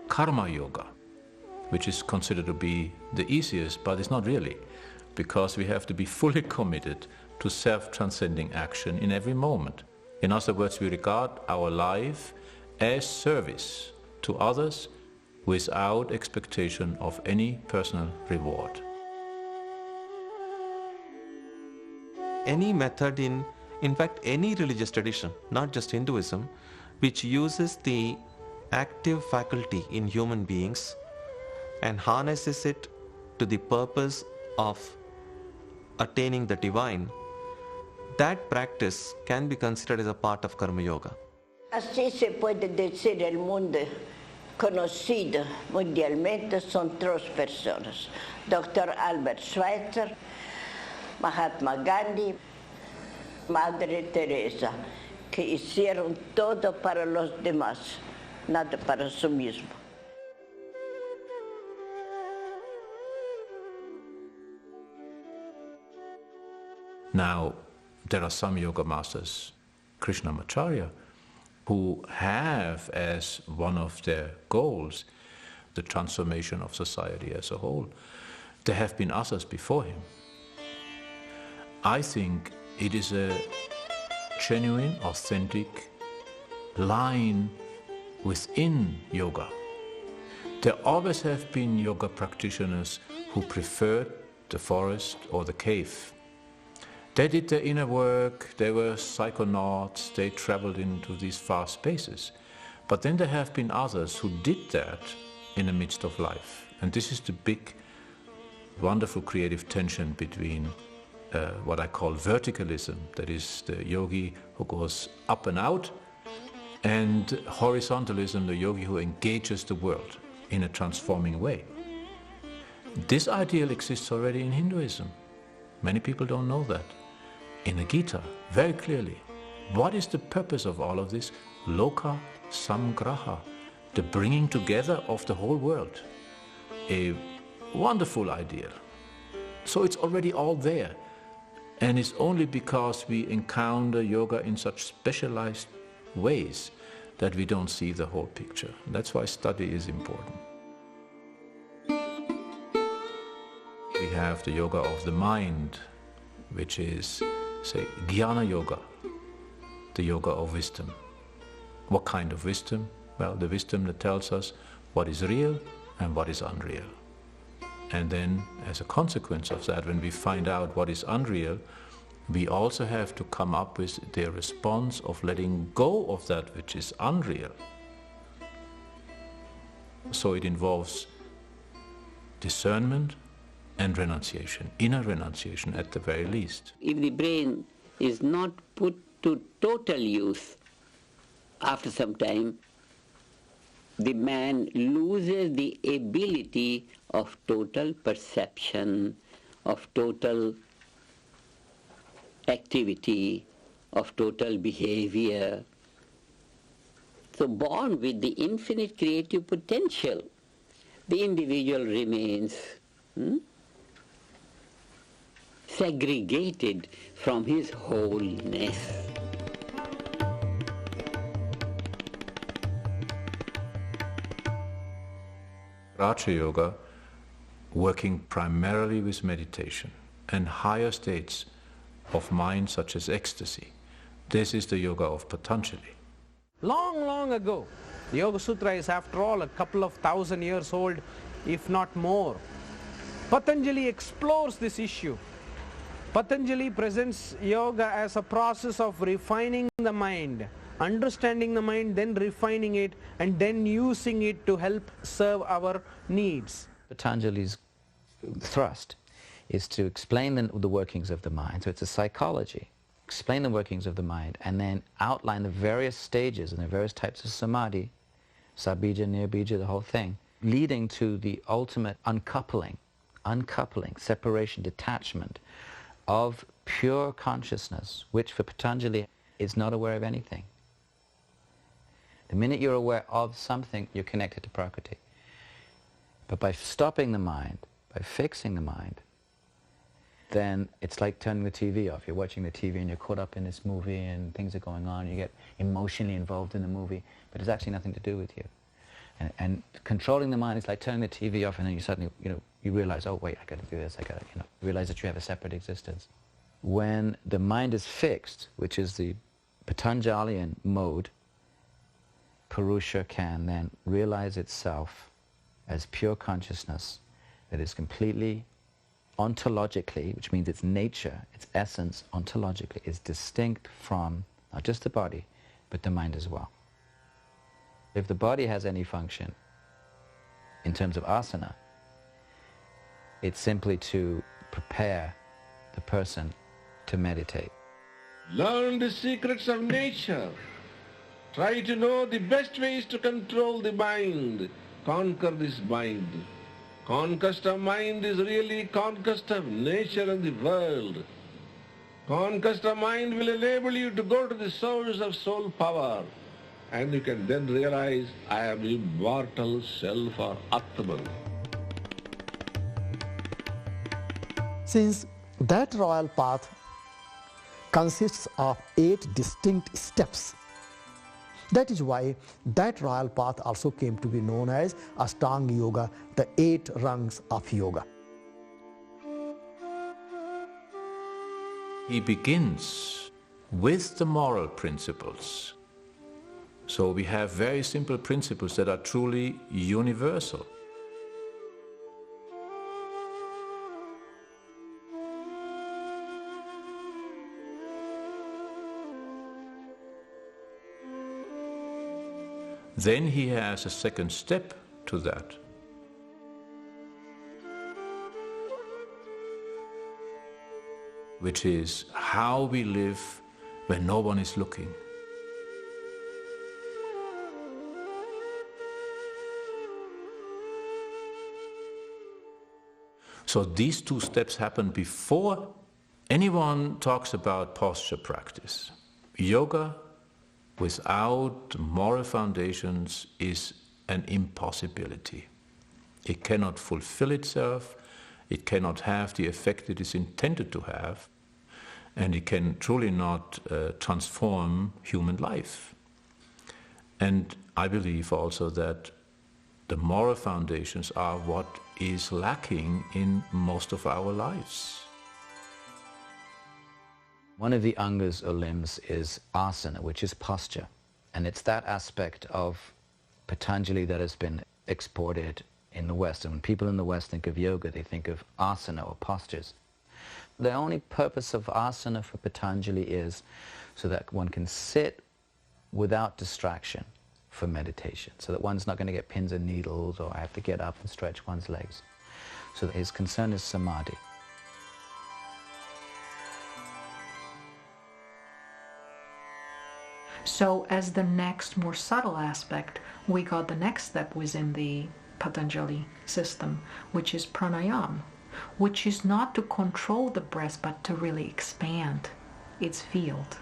Karma yoga, which is considered to be the easiest, but it's not really, because we have to be fully committed to self-transcending action in every moment. In other words, we regard our life as service to others without expectation of any personal reward. Any method in fact any religious tradition, not just Hinduism, which uses the active faculty in human beings and harnesses it to the purpose of attaining the divine, that practice can be considered as a part of Karma Yoga. Así se puede decir el mundo conocido mundialmente son tres personas. Dr. Albert Schweitzer, Mahatma Gandhi, Madre Teresa, que hicieron todo para los demás, nada para sí mismo. Now, there are some yoga masters, Krishnamacharya, who have as one of their goals the transformation of society as a whole. There have been others before him. I think it is a genuine, authentic line within yoga. There always have been yoga practitioners who preferred the forest or the cave. They did their inner work, they were psychonauts, they traveled into these far spaces. But then there have been others who did that in the midst of life. And this is the big, wonderful creative tension between what I call verticalism, that is the yogi who goes up and out, and horizontalism, the yogi who engages the world in a transforming way. This ideal exists already in Hinduism. Many people don't know that. In the Gita, very clearly, what is the purpose of all of this? Loka samgraha, the bringing together of the whole world. A wonderful idea. So it's already all there. And it's only because we encounter yoga in such specialized ways that we don't see the whole picture. That's why study is important. We have the yoga of the mind, which is, say, jnana yoga, the yoga of wisdom. What kind of wisdom? Well, the wisdom that tells us what is real and what is unreal. And then, as a consequence of that, when we find out what is unreal, we also have to come up with the response of letting go of that which is unreal. So it involves discernment and renunciation, inner renunciation at the very least. If the brain is not put to total use, after some time, the man loses the ability of total perception, of total activity, of total behavior. So born with the infinite creative potential, the individual remains segregated from his wholeness. Raja Yoga, working primarily with meditation and higher states of mind such as ecstasy. This is the yoga of Patanjali. Long, long ago, the Yoga Sutra is after all a couple of thousand years old, if not more. Patanjali explores this issue. Patanjali presents yoga as a process of refining the mind, understanding the mind, then refining it, and then using it to help serve our needs. Patanjali's thrust is to explain the workings of the mind. So it's a psychology. Explain the workings of the mind and then outline the various stages and the various types of samadhi, sabija, nirbija, the whole thing, leading to the ultimate uncoupling, separation, detachment of pure consciousness, which for Patanjali is not aware of anything. The minute you're aware of something, you're connected to Prakriti. But by stopping the mind, by fixing the mind, then it's like turning the TV off. You're watching the TV and you're caught up in this movie and things are going on. You get emotionally involved in the movie, but it's actually nothing to do with you. And controlling the mind is like turning the TV off, and then you suddenly, you realize, oh wait, I got to do this. I got to, realize that you have a separate existence. When the mind is fixed, which is the Patanjalian mode, Purusha can then realize itself as pure consciousness that is completely ontologically, which means its nature, its essence, ontologically, is distinct from not just the body, but the mind as well. If the body has any function in terms of asana, it's simply to prepare the person to meditate. Learn the secrets of nature. Try to know the best ways to control the mind. Conquer this mind. Conquest of mind is really conquest of nature and the world. Conquest of mind will enable you to go to the source of soul power, and you can then realize, I am immortal self or Atman. Since that royal path consists of 8 distinct steps, that is why that royal path also came to be known as Ashtanga Yoga, the 8 rungs of yoga. He begins with the moral principles. So we have very simple principles that are truly universal. Then he has a second step to that. Which is how we live when no one is looking. So these 2 steps happen before anyone talks about posture practice. Yoga without moral foundations is an impossibility. It cannot fulfill itself, it cannot have the effect it is intended to have, and it can truly not transform human life. And I believe also that the moral foundations are what is lacking in most of our lives. One of the angas or limbs is asana, which is posture. And it's that aspect of Patanjali that has been exported in the West. And when people in the West think of yoga, they think of asana or postures. The only purpose of asana for Patanjali is so that one can sit without distraction for meditation, so that one's not going to get pins and needles or have to get up and stretch one's legs. So that his concern is samadhi. So as the next more subtle aspect, we got the next step within the Patanjali system, which is pranayama, which is not to control the breath, but to really expand its field.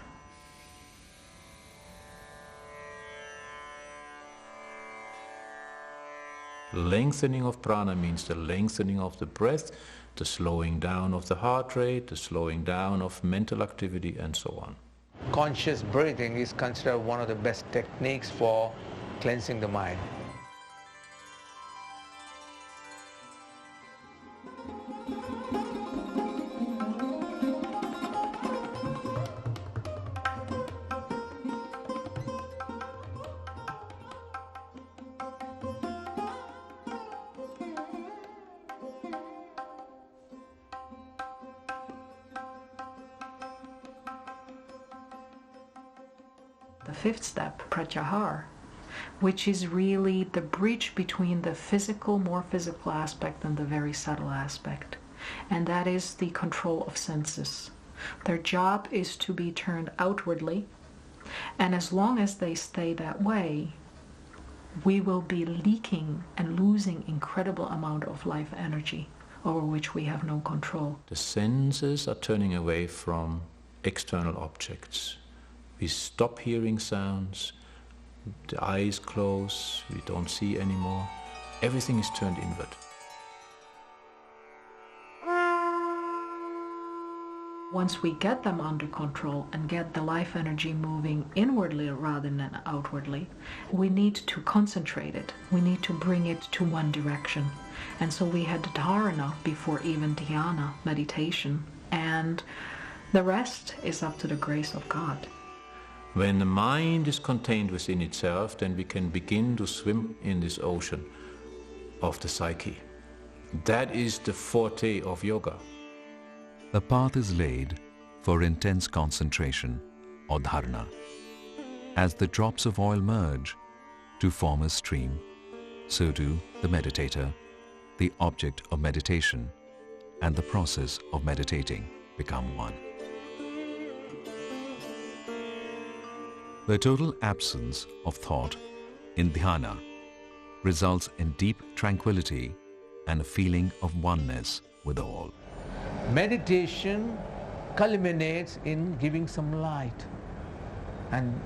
Lengthening of prana means the lengthening of the breath, the slowing down of the heart rate, the slowing down of mental activity, and so on. Conscious breathing is considered one of the best techniques for cleansing the mind. The fifth step, pratyahara, which is really the bridge between the physical, more physical aspect and the very subtle aspect. And that is the control of senses. Their job is to be turned outwardly, and as long as they stay that way, we will be leaking and losing incredible amount of life energy over which we have no control. The senses are turning away from external objects. We stop hearing sounds, the eyes close, we don't see anymore. Everything is turned inward. Once we get them under control and get the life energy moving inwardly rather than outwardly, we need to concentrate it. We need to bring it to one direction. And so we had dharana before even dhyana, meditation, and the rest is up to the grace of God. When the mind is contained within itself, then we can begin to swim in this ocean of the psyche. That is the forte of yoga. The path is laid for intense concentration, or dharana. As the drops of oil merge to form a stream, so do the meditator, the object of meditation, and the process of meditating become one. The total absence of thought in dhyana results in deep tranquility and a feeling of oneness with all. Meditation culminates in giving some light. And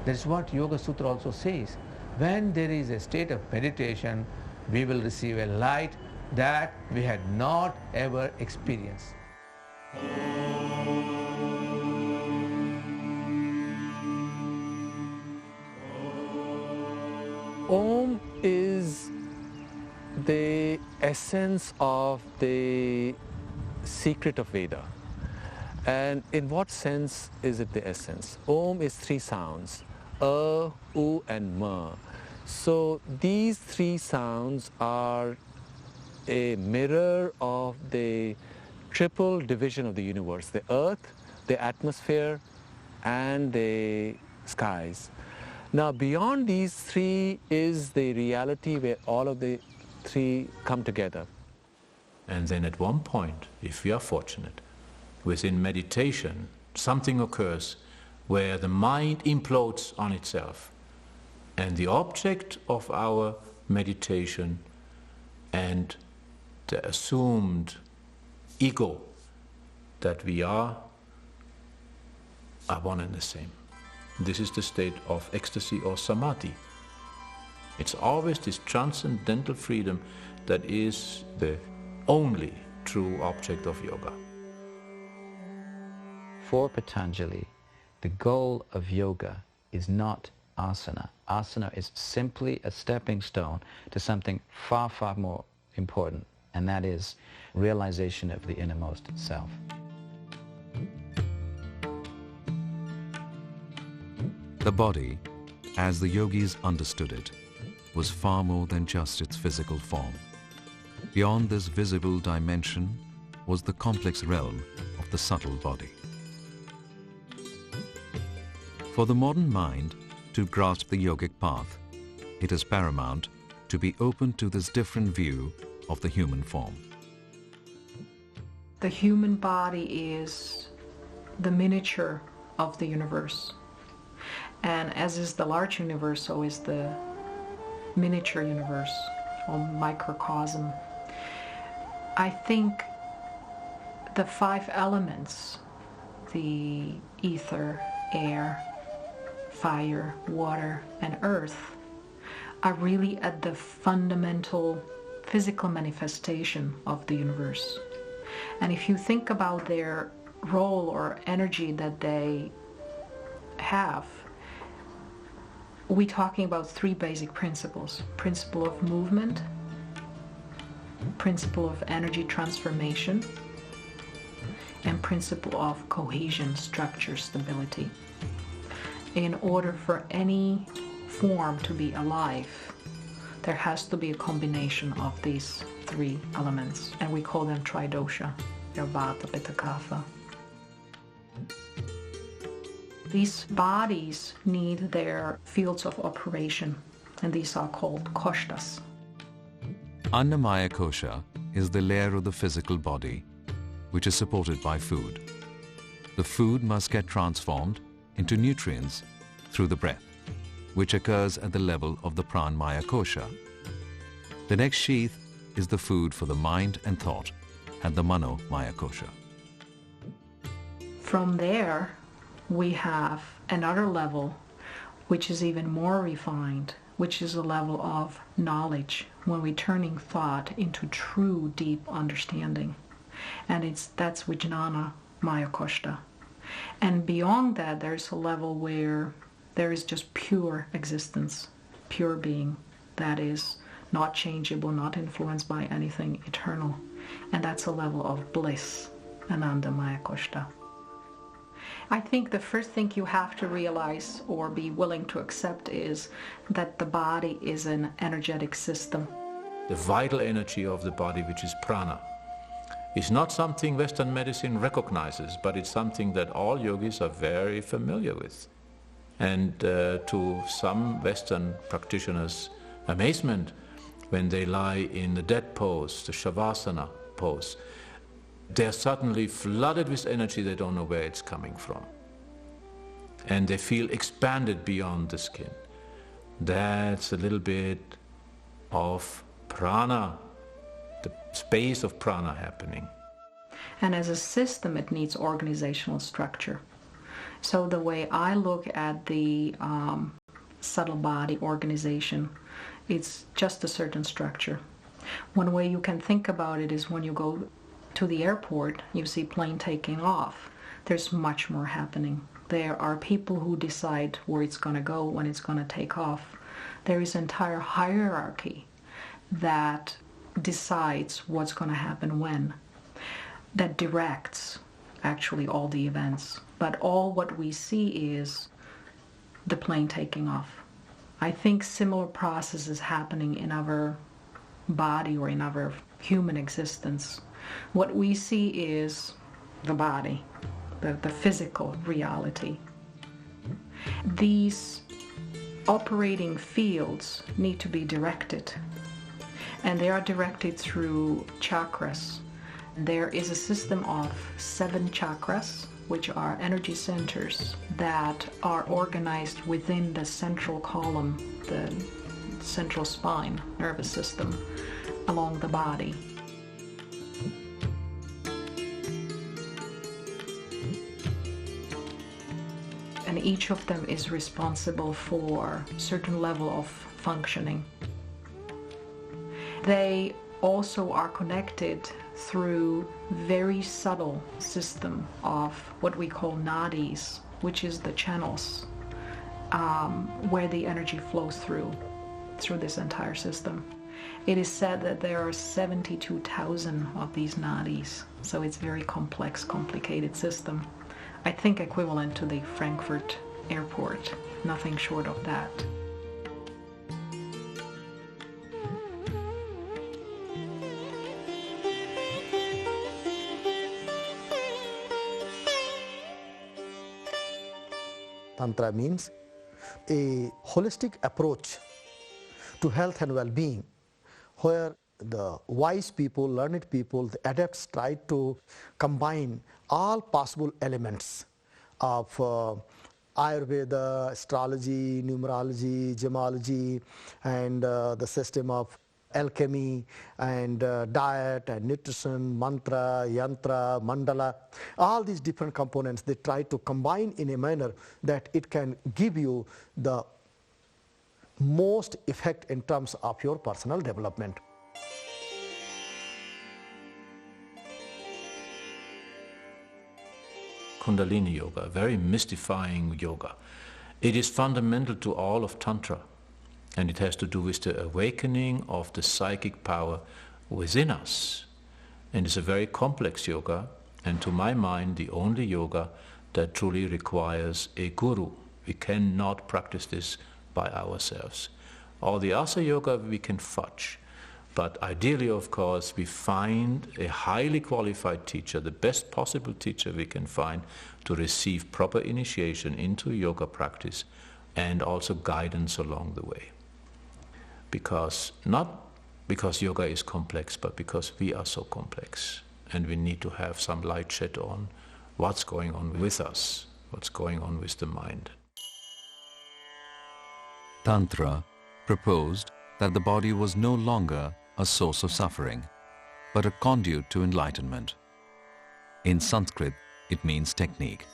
that's what Yoga Sutra also says. When there is a state of meditation, we will receive a light that we had not ever experienced. Om is the essence of the secret of Veda. And in what sense is it the essence? Om is three sounds, A, U and Ma. So these three sounds are a mirror of the triple division of the universe, the earth, the atmosphere, and the skies. Now beyond these three is the reality where all of the three come together. And then at one point, if we are fortunate, within meditation, something occurs where the mind implodes on itself, and the object of our meditation and the assumed ego that we are one and the same. This is the state of ecstasy or samadhi. It's always this transcendental freedom that is the only true object of yoga. For Patanjali, the goal of yoga is not asana. Asana is simply a stepping stone to something far, far more important, and that is realization of the innermost self. The body, as the yogis understood it, was far more than just its physical form. Beyond this visible dimension was the complex realm of the subtle body. For the modern mind to grasp the yogic path, it is paramount to be open to this different view of the human form. The human body is the miniature of the universe. And as is the large universe, so is the miniature universe, or microcosm. I think the 5 elements, the ether, air, fire, water, and earth, are really at the fundamental physical manifestation of the universe. And if you think about their role or energy that they have, we're talking about 3 basic principles. Principle of movement, principle of energy transformation, and principle of cohesion, structure, stability. In order for any form to be alive, there has to be a combination of these 3 elements, and we call them tridosha, Vata, Pitta, Kapha. These bodies need their fields of operation, and these are called koshtas. Annamaya kosha is the layer of the physical body, which is supported by food. The food must get transformed into nutrients through the breath, which occurs at the level of the pranmaya kosha. The next sheath is the food for the mind and thought at the manomaya kosha. From there, we have another level which is even more refined, which is a level of knowledge, when we're turning thought into true deep understanding. And that's Vijnana Maya Koshta. And beyond that, there's a level where there is just pure existence, pure being, that is not changeable, not influenced by anything eternal. And that's a level of bliss, Ananda Maya Koshta. I think the first thing you have to realize or be willing to accept is that the body is an energetic system. The vital energy of the body, which is prana, is not something Western medicine recognizes, but it's something that all yogis are very familiar with. And to some Western practitioners' amazement, when they lie in the dead pose, the shavasana pose, they're suddenly flooded with energy, they don't know where it's coming from. And they feel expanded beyond the skin. That's a little bit of prana, the space of prana happening. And as a system, it needs organizational structure. So the way I look at the subtle body organization, it's just a certain structure. One way you can think about it is when you go to the airport, you see plane taking off. There's much more happening. There are people who decide where it's going to go, when it's going to take off. There is an entire hierarchy that decides what's going to happen when, that directs actually all the events. But all what we see is the plane taking off. I think similar processes happening in our body or in our human existence. What we see is the body, the physical reality. These operating fields need to be directed, and they are directed through chakras. There is a system of 7 chakras, which are energy centers that are organized within the central column, the central spine nervous system, along the body. And each of them is responsible for a certain level of functioning. They also are connected through very subtle system of what we call nadis, which is the channels where the energy flows through this entire system. It is said that there are 72,000 of these nadis, so it's a very complex, complicated system. I think equivalent to the Frankfurt airport, nothing short of that. Tantra means a holistic approach to health and well-being, where the wise people, learned people, the adepts try to combine all possible elements of Ayurveda, astrology, numerology, gemology, and the system of alchemy and diet and nutrition, mantra, yantra, mandala, all these different components they try to combine in a manner that it can give you the most effect in terms of your personal development. Kundalini yoga, very mystifying yoga. It is fundamental to all of Tantra, and it has to do with the awakening of the psychic power within us. And it's a very complex yoga, and to my mind, the only yoga that truly requires a guru. We cannot practice this by ourselves. All the other yoga we can fudge, but ideally, of course, we find a highly qualified teacher, the best possible teacher we can find, to receive proper initiation into yoga practice and also guidance along the way. Not because yoga is complex, but because we are so complex, and we need to have some light shed on what's going on with us, what's going on with the mind. Tantra proposed that the body was no longer a source of suffering, but a conduit to enlightenment. In Sanskrit, it means technique.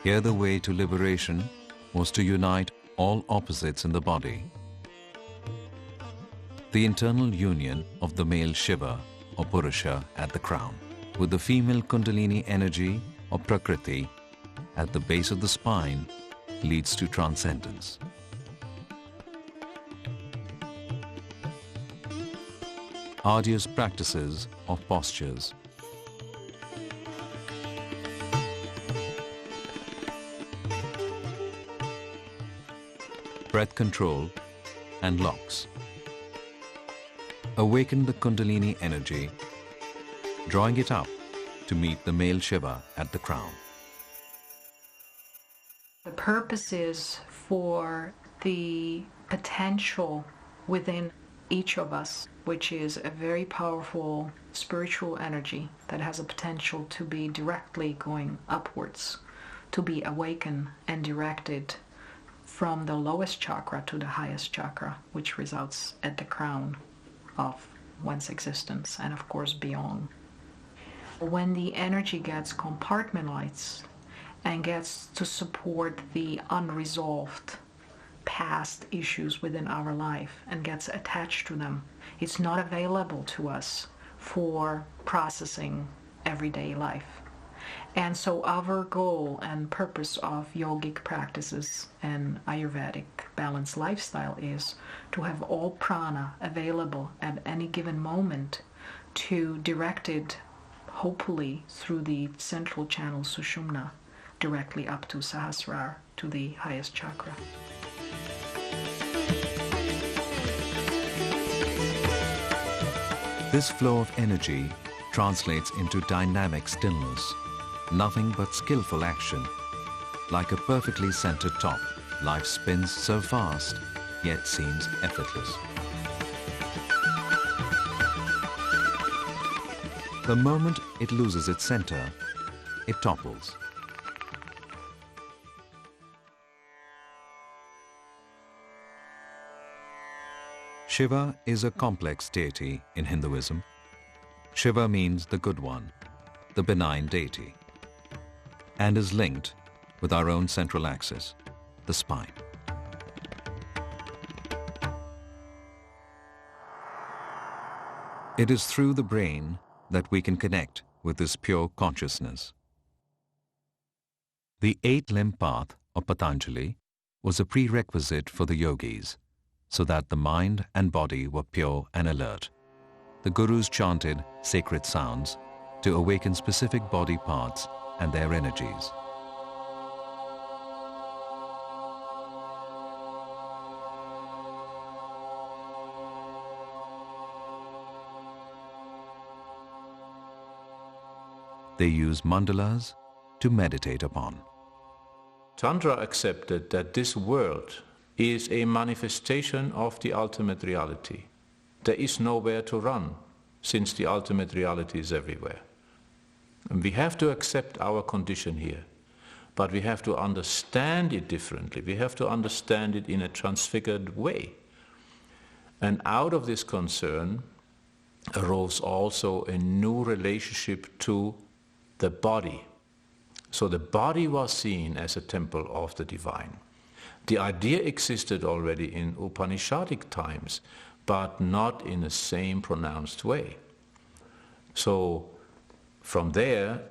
Here the way to liberation was to unite all opposites in the body. The internal union of the male Shiva or Purusha at the crown with the female Kundalini energy or Prakriti at the base of the spine leads to transcendence. Arduous practices of postures, breath control and locks awaken the Kundalini energy, drawing it up to meet the male Shiva at the crown. The purpose is for the potential within each of us, which is a very powerful spiritual energy that has a potential to be directly going upwards, to be awakened and directed from the lowest chakra to the highest chakra, which resides at the crown of one's existence and of course beyond. When the energy gets compartmentalized and gets to support the unresolved past issues within our life and gets attached to them, it's not available to us for processing everyday life. And so our goal and purpose of yogic practices and Ayurvedic balanced lifestyle is to have all prana available at any given moment to direct it, hopefully through the central channel Sushumna, directly up to Sahasrara, to the highest chakra. This flow of energy translates into dynamic stillness, nothing but skillful action. Like a perfectly centered top, life spins so fast, yet seems effortless. The moment it loses its center, it topples. Shiva is a complex deity in Hinduism. Shiva means the good one, the benign deity, and is linked with our own central axis, the spine. It is through the brain that we can connect with this pure consciousness. The 8-limb path of Patanjali was a prerequisite for the yogis, so that the mind and body were pure and alert. The gurus chanted sacred sounds to awaken specific body parts and their energies. They use mandalas to meditate upon. Tantra accepted that this world is a manifestation of the ultimate reality. There is nowhere to run, since the ultimate reality is everywhere. And we have to accept our condition here, but we have to understand it differently. We have to understand it in a transfigured way. And out of this concern arose also a new relationship to the body. So the body was seen as a temple of the divine. The idea existed already in Upanishadic times, but not in the same pronounced way. So from there,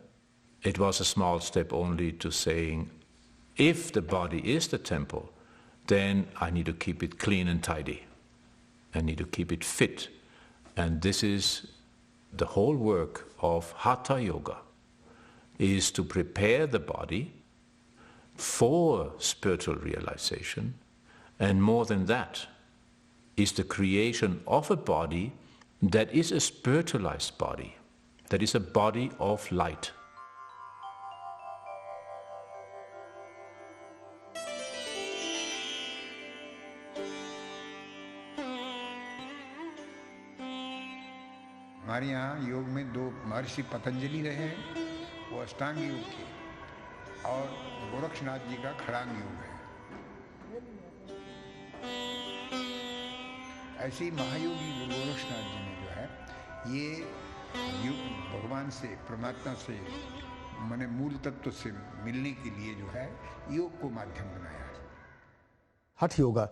it was a small step only to saying, if the body is the temple, then I need to keep it clean and tidy. I need to keep it fit. And this is the whole work of Hatha Yoga, is to prepare the body for spiritual realization, and more than that, is the creation of a body that is a spiritualized body, that is a body of light. हमारे यहाँ योग में 2 महर्षि पतंजलि रहे, वो अष्टांग योग के, और गोरक्षनाथ जी का खड़ांग योग है। ऐसे ही महायोगी गोरक्षनाथ जी ने जो है ये योग भगवान से, परमात्मा से, माने मूल तत्व से मिलने के लिए जो है योग को माध्यम बनाया। Hatha Yoga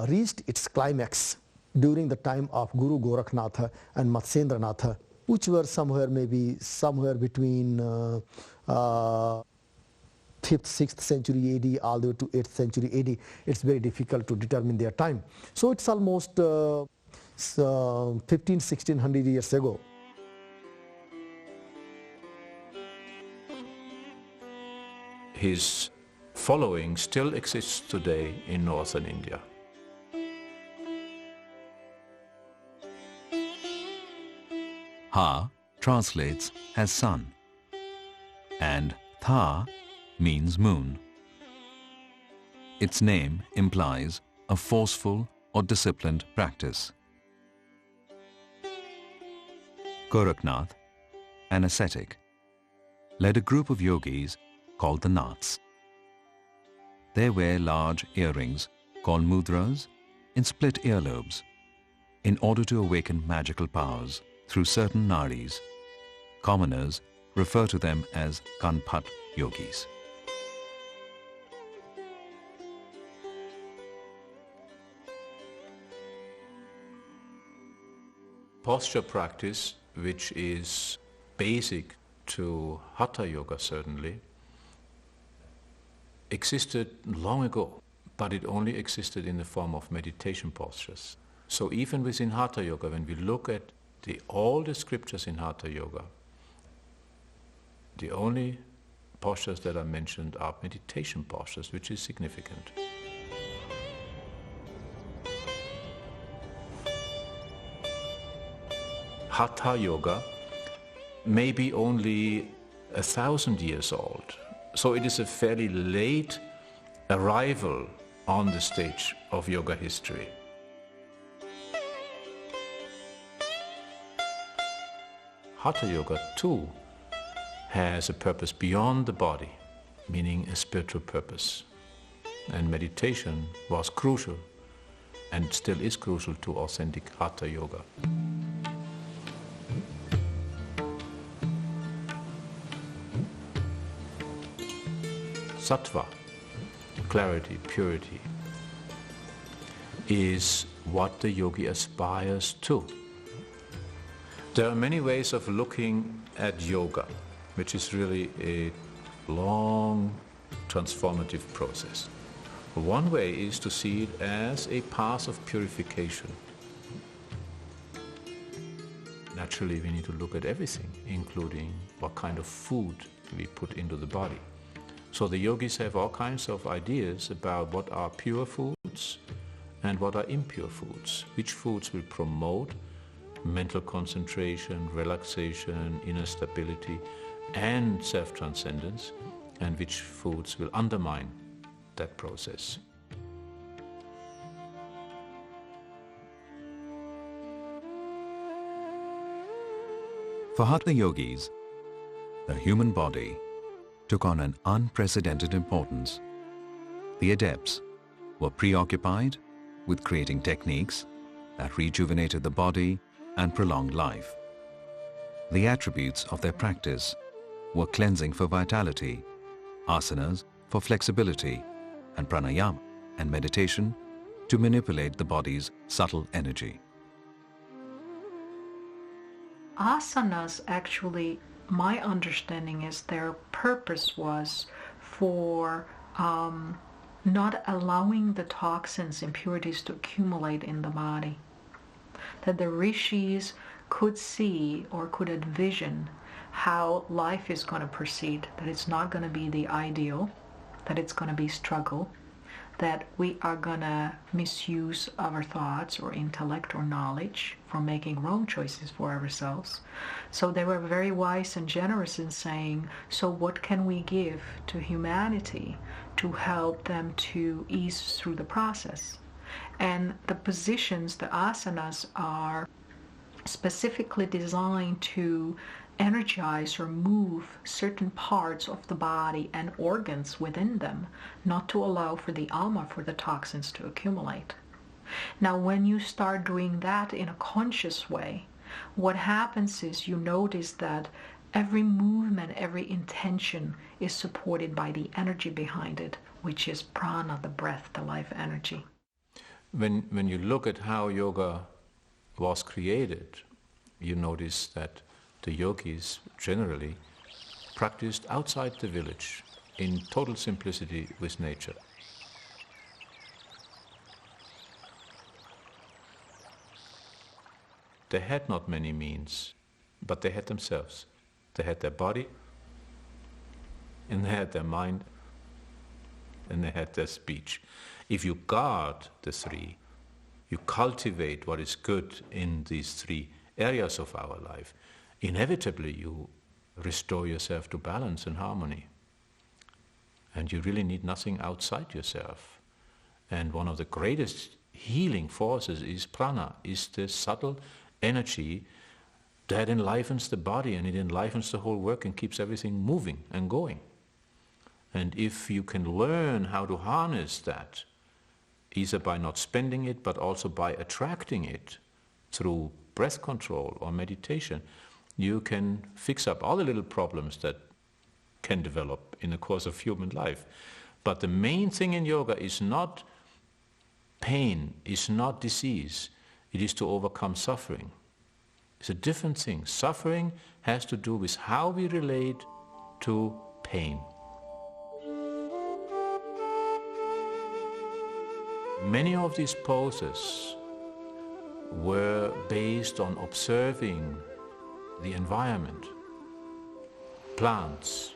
reached its climax during the time of Guru Gorakhnatha and Matsyendranath, which were somewhere between 5th, 6th century AD all the way to 8th century AD. It's very difficult to determine their time. So it's almost 1600 years ago. His following still exists today in northern India. Ha translates as sun, and Tha means moon. Its name implies a forceful or disciplined practice. Gorakhnath, an ascetic, led a group of yogis called the Naths. They wear large earrings called mudras in split earlobes in order to awaken magical powers through certain nadis. Commoners refer to them as Kanpat yogis. Posture practice, which is basic to Hatha Yoga certainly, existed long ago, but it only existed in the form of meditation postures. So even within Hatha Yoga, when we look at all the scriptures in Hatha Yoga, the only postures that are mentioned are meditation postures, which is significant. Hatha Yoga may be only 1,000 years old, so it is a fairly late arrival on the stage of yoga history. Hatha Yoga too has a purpose beyond the body, meaning a spiritual purpose. And meditation was crucial and still is crucial to authentic Hatha Yoga. Sattva, clarity, purity, is what the yogi aspires to. There are many ways of looking at yoga, which is really a long, transformative process. One way is to see it as a path of purification. Naturally, we need to look at everything, including what kind of food we put into the body. So the yogis have all kinds of ideas about what are pure foods and what are impure foods. Which foods will promote mental concentration, relaxation, inner stability, and self-transcendence, and which foods will undermine that process. For Hatha yogis, the human body took on an unprecedented importance. The adepts were preoccupied with creating techniques that rejuvenated the body and prolonged life. The attributes of their practice were cleansing for vitality, asanas for flexibility, and pranayama and meditation to manipulate the body's subtle energy. Asanas, actually, my understanding is their purpose was for not allowing the toxins, impurities to accumulate in the body. That the rishis could see or could envision how life is going to proceed, that it's not going to be the ideal, that it's going to be struggle, that we are going to misuse our thoughts or intellect or knowledge for making wrong choices for ourselves. So they were very wise and generous in saying, so what can we give to humanity to help them to ease through the process? And the positions, the asanas, are specifically designed to energize or move certain parts of the body and organs within them, not to allow for the ama, for the toxins to accumulate. Now, when you start doing that in a conscious way, what happens is you notice that every movement, every intention is supported by the energy behind it, which is prana, the breath, the life energy. When you look at how yoga was created, you notice that the yogis generally practiced outside the village in total simplicity with nature. They had not many means, but they had themselves. They had their body, and they had their mind, and they had their speech. If you guard the three, you cultivate what is good in these three areas of our life, inevitably you restore yourself to balance and harmony. And you really need nothing outside yourself. And one of the greatest healing forces is prana, is the subtle energy that enlivens the body, and it enlivens the whole work and keeps everything moving and going. And if you can learn how to harness that, either by not spending it, but also by attracting it through breath control or meditation, you can fix up all the little problems that can develop in the course of human life. But the main thing in yoga is not pain, is not disease. It is to overcome suffering. It's a different thing. Suffering has to do with how we relate to pain. Many of these poses were based on observing the environment, plants,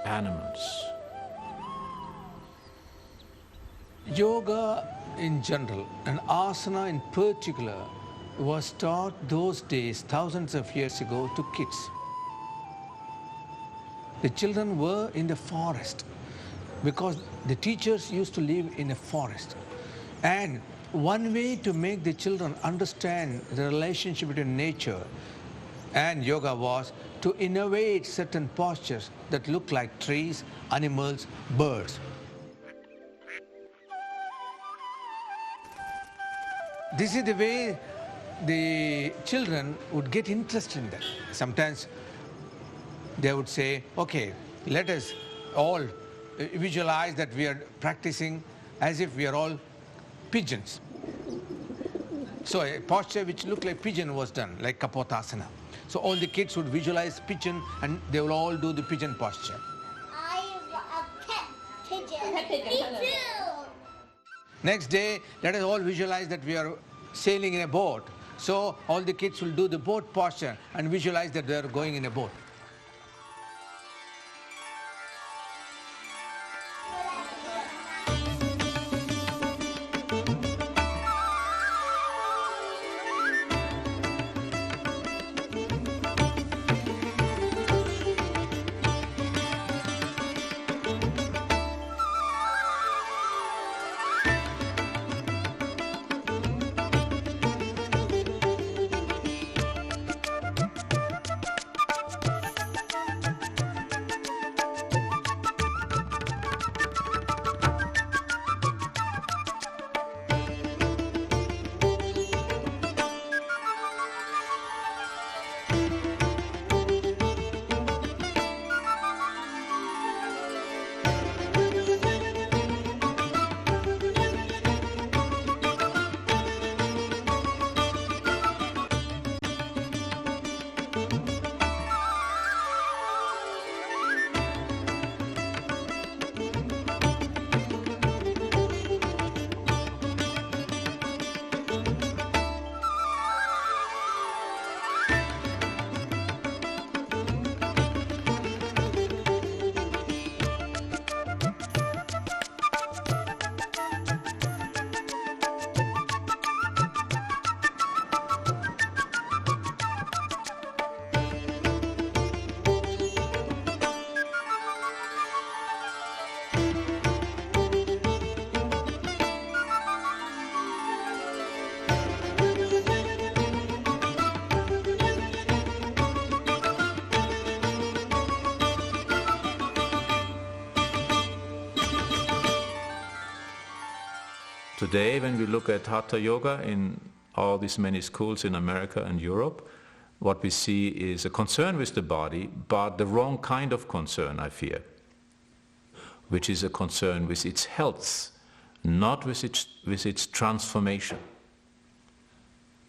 animals. Yoga in general and asana in particular was taught those days, thousands of years ago, to kids. The children were in the forest because the teachers used to live in a forest. And one way to make the children understand the relationship between nature and yoga was to innovate certain postures that look like trees, animals, birds. This is the way the children would get interested in that. Sometimes they would say, okay, let us all visualize that we are practicing as if we are all pigeons. So a posture which looked like pigeon was done, like Kapotasana. So all the kids would visualize pigeon and they will all do the pigeon posture. I'm a pet pigeon. Me too. Next day, let us all visualize that we are sailing in a boat. So all the kids will do the boat posture and visualize that they are going in a boat. Today, when we look at Hatha Yoga in all these many schools in America and Europe, what we see is a concern with the body, but the wrong kind of concern, I fear, which is a concern with its health, not with its transformation.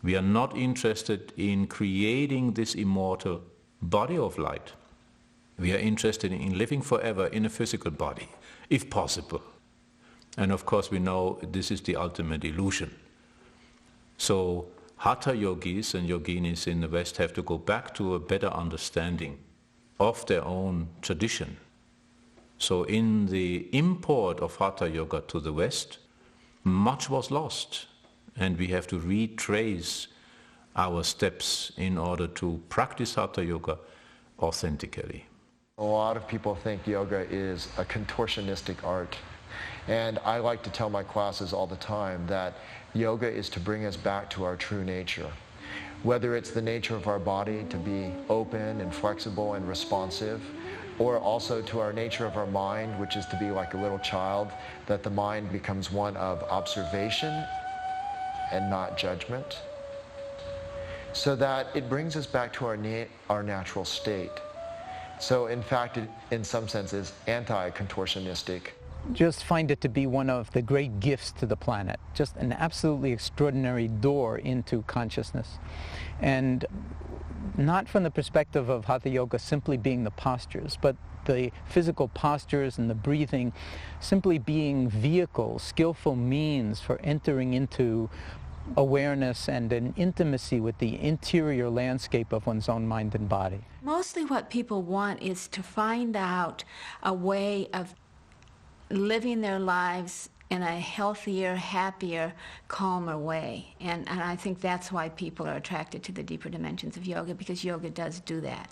We are not interested in creating this immortal body of light. We are interested in living forever in a physical body, if possible. And of course we know this is the ultimate illusion. So Hatha yogis and yoginis in the West have to go back to a better understanding of their own tradition. So in the import of Hatha yoga to the West, much was lost, and we have to retrace our steps in order to practice Hatha yoga authentically. A lot of people think yoga is a contortionistic art. And I like to tell my classes all the time that yoga is to bring us back to our true nature. Whether it's the nature of our body to be open and flexible and responsive, or also to our nature of our mind, which is to be like a little child, that the mind becomes one of observation and not judgment, so that it brings us back to our natural state. So in fact, it in some sense is anti-contortionistic. Just find it to be one of the great gifts to the planet, just an absolutely extraordinary door into consciousness. And not from the perspective of Hatha Yoga simply being the postures, but the physical postures and the breathing simply being vehicles, skillful means for entering into awareness and an intimacy with the interior landscape of one's own mind and body. Mostly what people want is to find out a way of living their lives in a healthier, happier, calmer way. And I think that's why people are attracted to the deeper dimensions of yoga, because yoga does do that.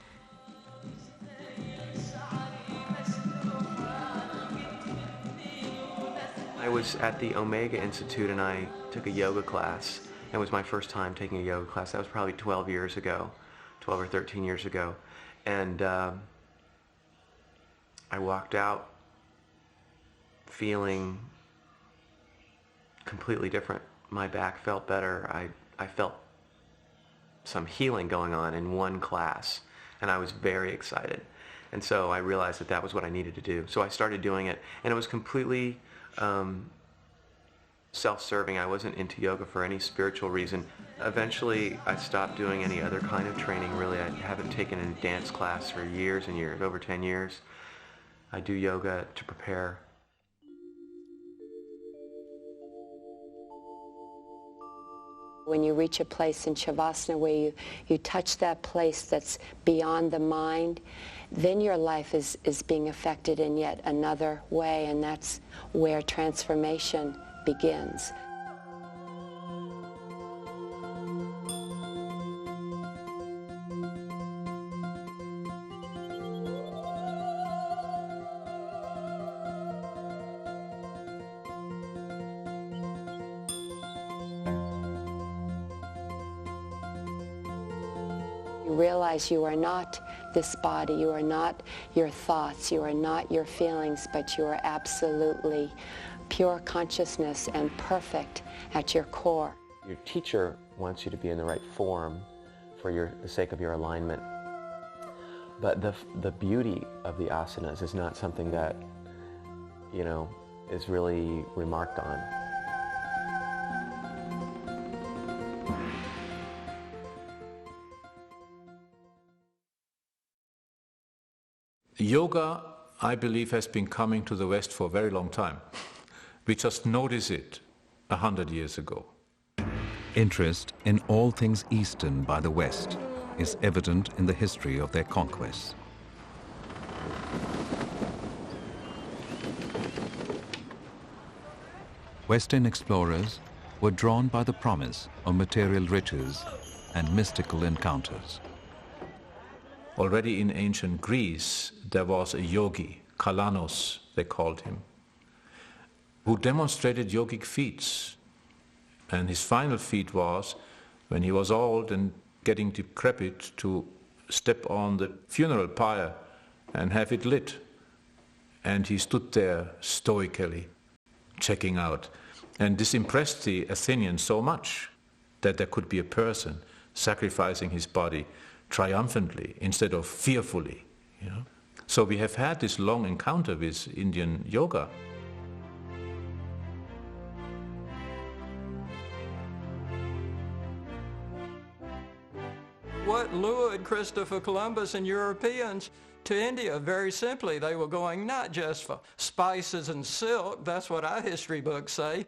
I was at the Omega Institute and I took a yoga class. It was my first time taking a yoga class. That was probably 12 years ago, 12 or 13 years ago. And I walked out feeling completely different. My back felt better. I felt some healing going on in one class, and I was very excited. And so I realized that that was what I needed to do. So I started doing it, and it was completely self-serving. I wasn't into yoga for any spiritual reason. Eventually, I stopped doing any other kind of training, really. I haven't taken a dance class for years and years, over 10 years. I do yoga to prepare. When you reach a place in Shavasana where you touch that place that's beyond the mind, then your life is being affected in yet another way, and that's where transformation begins. You realize you are not this body, you are not your thoughts, you are not your feelings, but you are absolutely pure consciousness and perfect at your core. Your teacher wants you to be in the right form for the sake of your alignment. But the beauty of the asanas is not something that, is really remarked on. Yoga, I believe, has been coming to the West for a very long time. We just noticed it 100 years ago. Interest in all things Eastern by the West is evident in the history of their conquests. Western explorers were drawn by the promise of material riches and mystical encounters. Already in ancient Greece, there was a yogi, Kalanos, they called him, who demonstrated yogic feats. And his final feat was, when he was old and getting decrepit, to step on the funeral pyre and have it lit. And he stood there stoically, checking out. And this impressed the Athenians so much that there could be a person sacrificing his body triumphantly instead of fearfully. So we have had this long encounter with Indian yoga. What lured Christopher Columbus and Europeans to India? Very simply, they were going not just for spices and silk, that's what our history books say,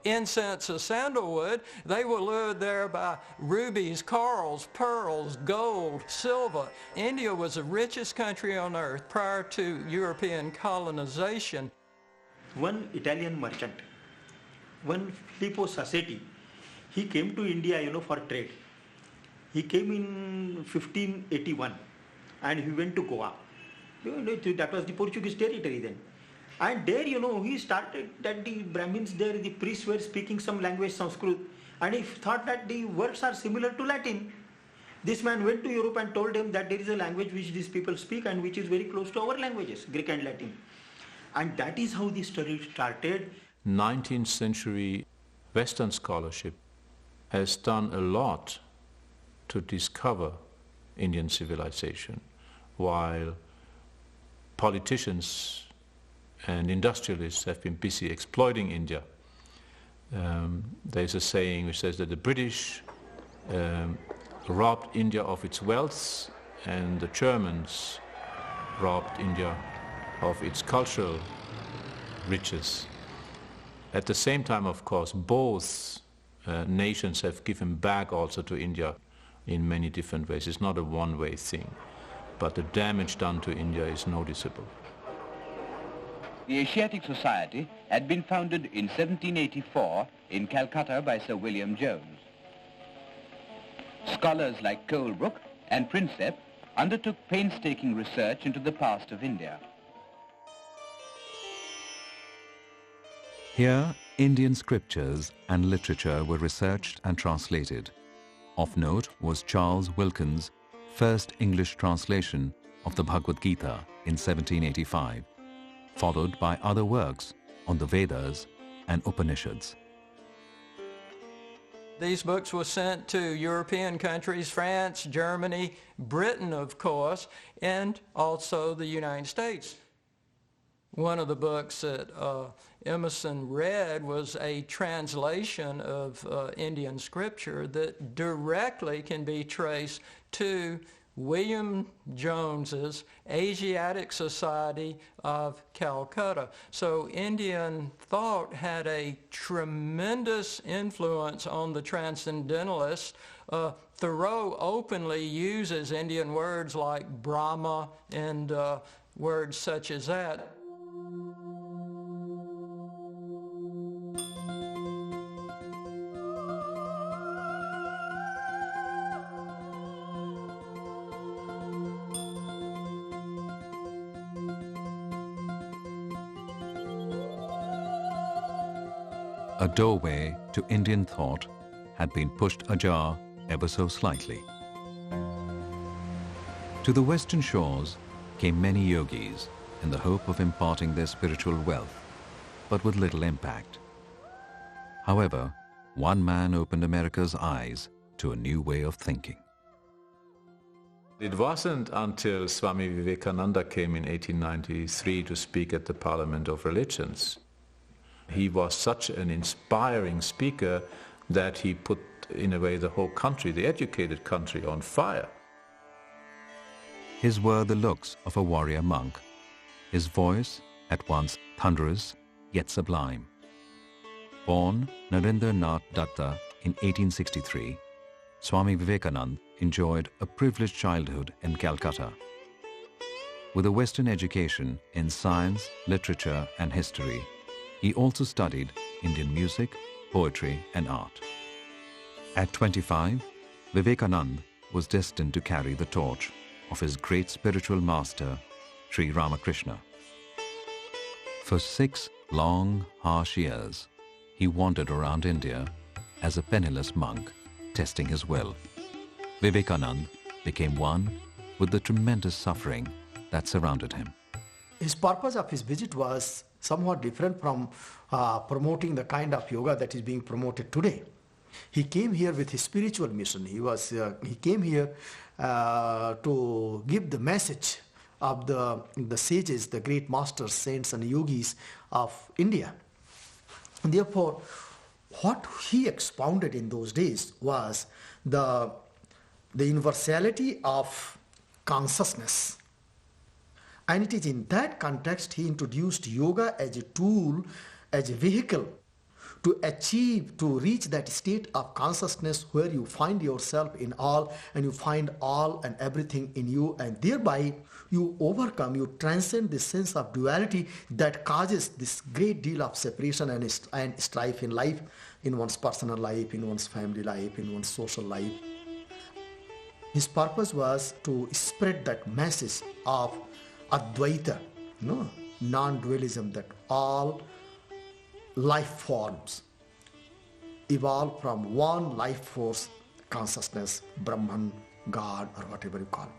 incense or sandalwood. They were lured there by rubies, corals, pearls, gold, silver. India was the richest country on earth prior to European colonization. One Italian merchant, one Filippo Sassetti, he came to India, for trade. He came in 1581 and he went to Goa. That was the Portuguese territory then. And there, he started that the Brahmins there, the priests were speaking some language, Sanskrit, and he thought that the words are similar to Latin. This man went to Europe and told him that there is a language which these people speak and which is very close to our languages, Greek and Latin. And that is how the story started. 19th century Western scholarship has done a lot to discover Indian civilization, while politicians and industrialists have been busy exploiting India. There's a saying which says that the British robbed India of its wealth and the Germans robbed India of its cultural riches. At the same time, of course, both nations have given back also to India in many different ways. It's not a one-way thing, but the damage done to India is noticeable. The Asiatic Society had been founded in 1784 in Calcutta by Sir William Jones. Scholars like Colebrook and Prinsep undertook painstaking research into the past of India. Here, Indian scriptures and literature were researched and translated. Of note was Charles Wilkins' first English translation of the Bhagavad Gita in 1785, followed by other works on the Vedas and Upanishads. These books were sent to European countries, France, Germany, Britain, of course, and also the United States. One of the books that Emerson read was a translation of Indian scripture that directly can be traced to William Jones's Asiatic Society of Calcutta. So Indian thought had a tremendous influence on the transcendentalists. Thoreau openly uses Indian words like Brahma and words such as that. A doorway to Indian thought had been pushed ajar ever so slightly. To the western shores came many yogis in the hope of imparting their spiritual wealth, but with little impact. However, one man opened America's eyes to a new way of thinking. It wasn't until Swami Vivekananda came in 1893 to speak at the Parliament of Religions. He was such an inspiring speaker that he put, in a way, the whole country, the educated country, on fire. His were the looks of a warrior monk, his voice at once thunderous yet sublime. Born Narendranath Datta in 1863, Swami Vivekananda enjoyed a privileged childhood in Calcutta. With a Western education in science, literature and history, he also studied Indian music, poetry and art. At 25, Vivekananda was destined to carry the torch of his great spiritual master, Sri Ramakrishna. For 6 long, harsh years, he wandered around India as a penniless monk, testing his will. Vivekananda became one with the tremendous suffering that surrounded him. His purpose of his visit was somewhat different from promoting the kind of yoga that is being promoted today. He came here with his spiritual mission. He came here to give the message of the sages, the great masters, saints and yogis of India. And therefore, what he expounded in those days was the universality of consciousness. And it is in that context he introduced yoga as a tool, as a vehicle to reach that state of consciousness where you find yourself in all and you find all and everything in you, and thereby you overcome, you transcend this sense of duality that causes this great deal of separation and strife in life, in one's personal life, in one's family life, in one's social life. His purpose was to spread that message of Advaita, non-dualism, that all life forms evolve from one life force, consciousness, Brahman, God, or whatever you call it.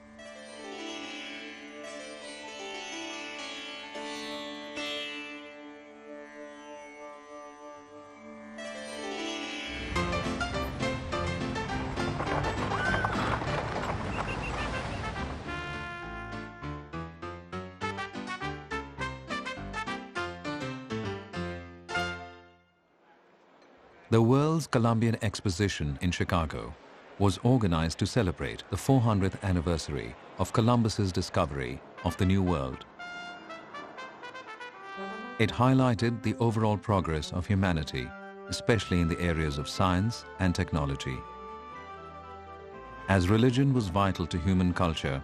The World's Columbian Exposition in Chicago was organized to celebrate the 400th anniversary of Columbus's discovery of the New World. It highlighted the overall progress of humanity, especially in the areas of science and technology. As religion was vital to human culture,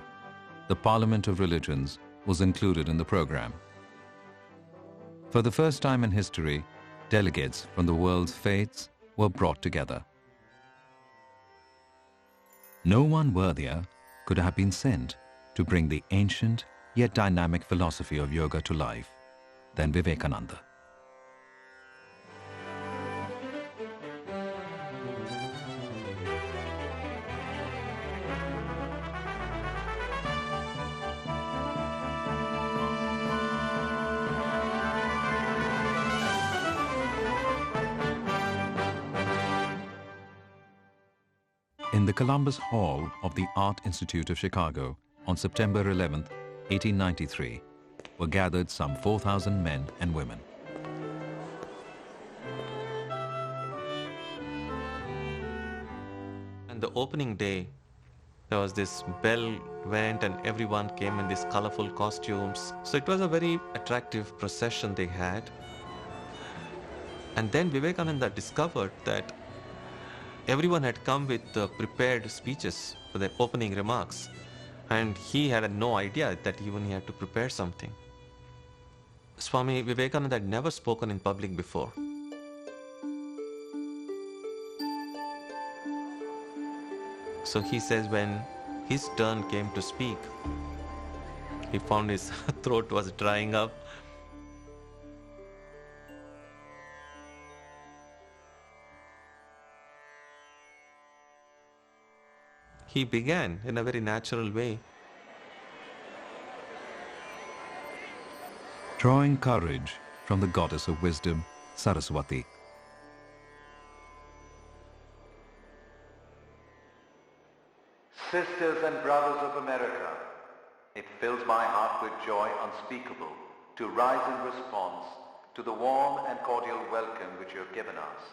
the Parliament of Religions was included in the program. For the first time in history, delegates from the world's faiths were brought together. No one worthier could have been sent to bring the ancient yet dynamic philosophy of yoga to life than Vivekananda. In the Columbus Hall of the Art Institute of Chicago on September 11, 1893, were gathered some 4,000 men and women. And the opening day, there was this bell went and everyone came in these colorful costumes. So it was a very attractive procession they had. And then Vivekananda discovered that everyone had come with prepared speeches for their opening remarks. And he had no idea that even he had to prepare something. Swami Vivekananda had never spoken in public before. So he says when his turn came to speak, he found his throat was drying up. He began in a very natural way. Drawing courage from the goddess of wisdom, Saraswati. Sisters and brothers of America, it fills my heart with joy unspeakable to rise in response to the warm and cordial welcome which you have given us.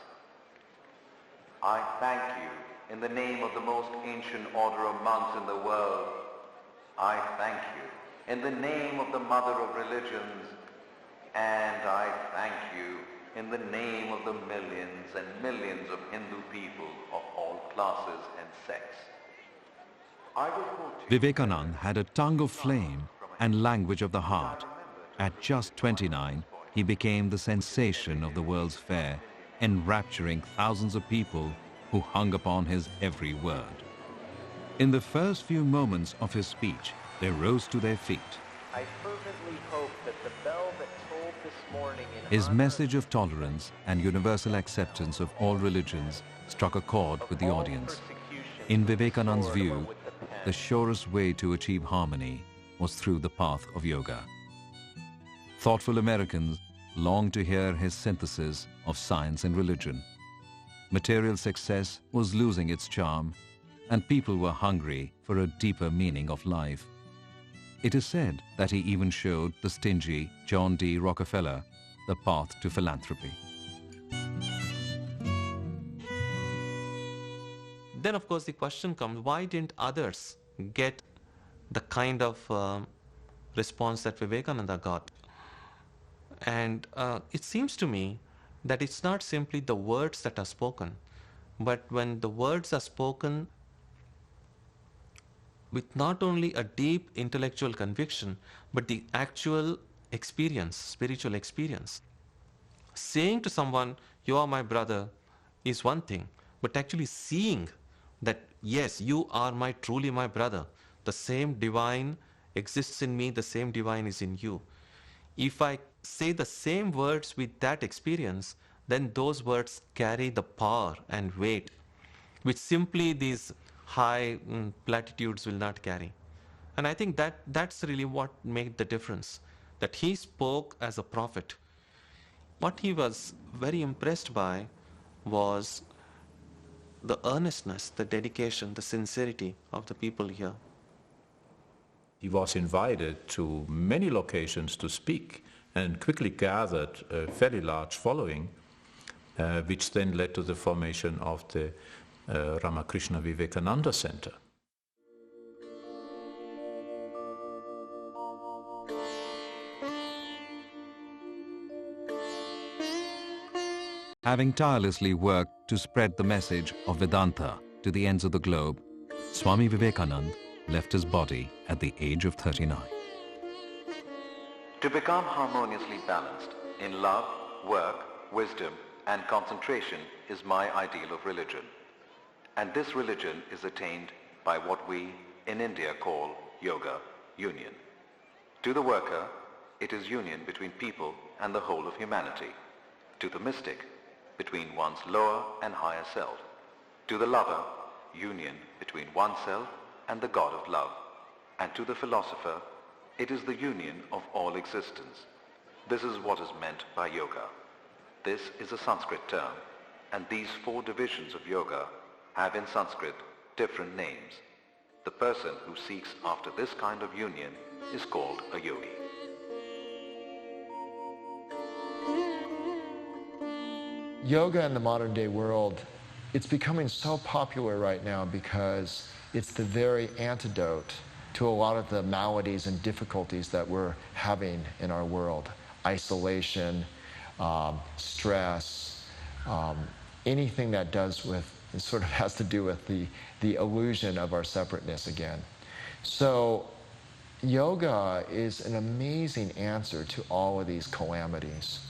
I thank you in the name of the most ancient order of monks in the world. I thank you in the name of the mother of religions, and I thank you in the name of the millions and millions of Hindu people of all classes and sects. Vivekananda had a tongue of flame and language of the heart. At just 29, he became the sensation of the World's Fair, enrapturing thousands of people who hung upon his every word. In the first few moments of his speech, they rose to their feet. I fervently hope that the bell that tolled this morning in His message of tolerance and universal acceptance of all religions struck a chord with the audience. In Vivekananda's view, the surest way to achieve harmony was through the path of yoga. Thoughtful Americans longed to hear his synthesis of science and religion. Material success was losing its charm, and people were hungry for a deeper meaning of life. It is said that he even showed the stingy John D. Rockefeller the path to philanthropy. Then of course the question comes, why didn't others get the kind of response that Vivekananda got? And it seems to me that it's not simply the words that are spoken, but when the words are spoken with not only a deep intellectual conviction, but the actual experience, spiritual experience. Saying to someone, you are my brother, is one thing, but actually seeing that, yes, you are truly my brother. The same divine exists in me, the same divine is in you. If I say the same words with that experience, then those words carry the power and weight, which simply these high platitudes will not carry. And I think that's really what made the difference, that he spoke as a prophet. What he was very impressed by was the earnestness, the dedication, the sincerity of the people here. He was invited to many locations to speak and quickly gathered a fairly large following, which then led to the formation of the Ramakrishna Vivekananda Center. Having tirelessly worked to spread the message of Vedanta to the ends of the globe, Swami Vivekananda left his body at the age of 39. To become harmoniously balanced in love, work, wisdom, and concentration is my ideal of religion. And this religion is attained by what we in India call yoga, union. To the worker, it is union between people and the whole of humanity. To the mystic, between one's lower and higher self. To the lover, union between oneself and the God of love. And to the philosopher, it is the union of all existence. This is what is meant by yoga. This is a Sanskrit term, and these four divisions of yoga have in Sanskrit different names. The person who seeks after this kind of union is called a yogi. Yoga in the modern day world, it's becoming so popular right now because it's the very antidote to a lot of the maladies and difficulties that we're having in our world. Isolation, stress, anything that does with, it sort of has to do with the illusion of our separateness again. So yoga is an amazing answer to all of these calamities.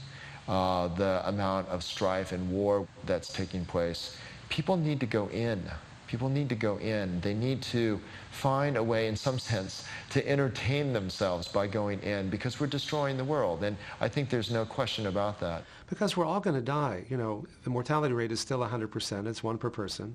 The amount of strife and war that's taking place. People need to go in. People need to go in. They need to find a way, in some sense, to entertain themselves by going in, because we're destroying the world. And I think there's no question about that. Because we're all going to die. You know, the mortality rate is still 100%. It's 1 per person.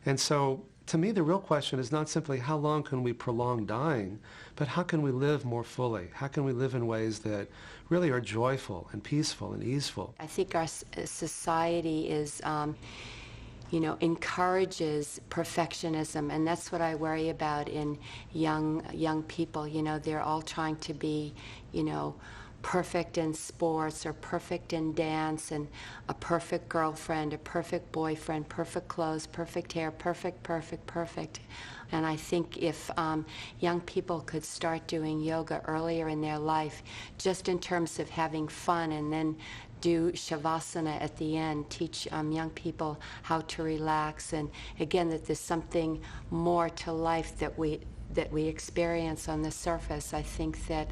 And so, to me, the real question is not simply how long can we prolong dying, but how can we live more fully? How can we live in ways that really are joyful and peaceful and easeful? I think our society is, you know, encourages perfectionism, and that's what I worry about in young people. You know, they're all trying to be, you know, perfect in sports or perfect in dance, and a perfect girlfriend, a perfect boyfriend, perfect clothes, perfect hair, perfect. And I think if young people could start doing yoga earlier in their life, just in terms of having fun, and then do shavasana at the end, teach young people how to relax, and again, that there's something more to life that we experience on the surface, I think that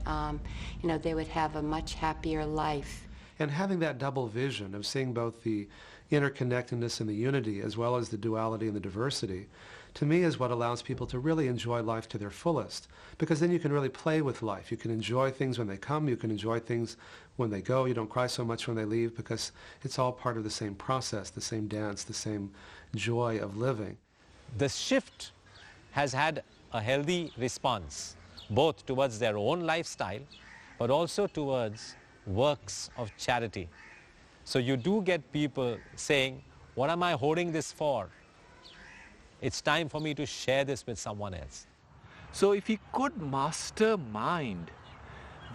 you know, they would have a much happier life. And having that double vision of seeing both the interconnectedness and the unity as well as the duality and the diversity, to me is what allows people to really enjoy life to their fullest. Because then you can really play with life. You can enjoy things when they come, you can enjoy things when they go. You don't cry so much when they leave, because it's all part of the same process, the same dance, the same joy of living. The shift has had a healthy response, both towards their own lifestyle, but also towards works of charity. So you do get people saying, what am I hoarding this for? It's time for me to share this with someone else. So if we could master mind,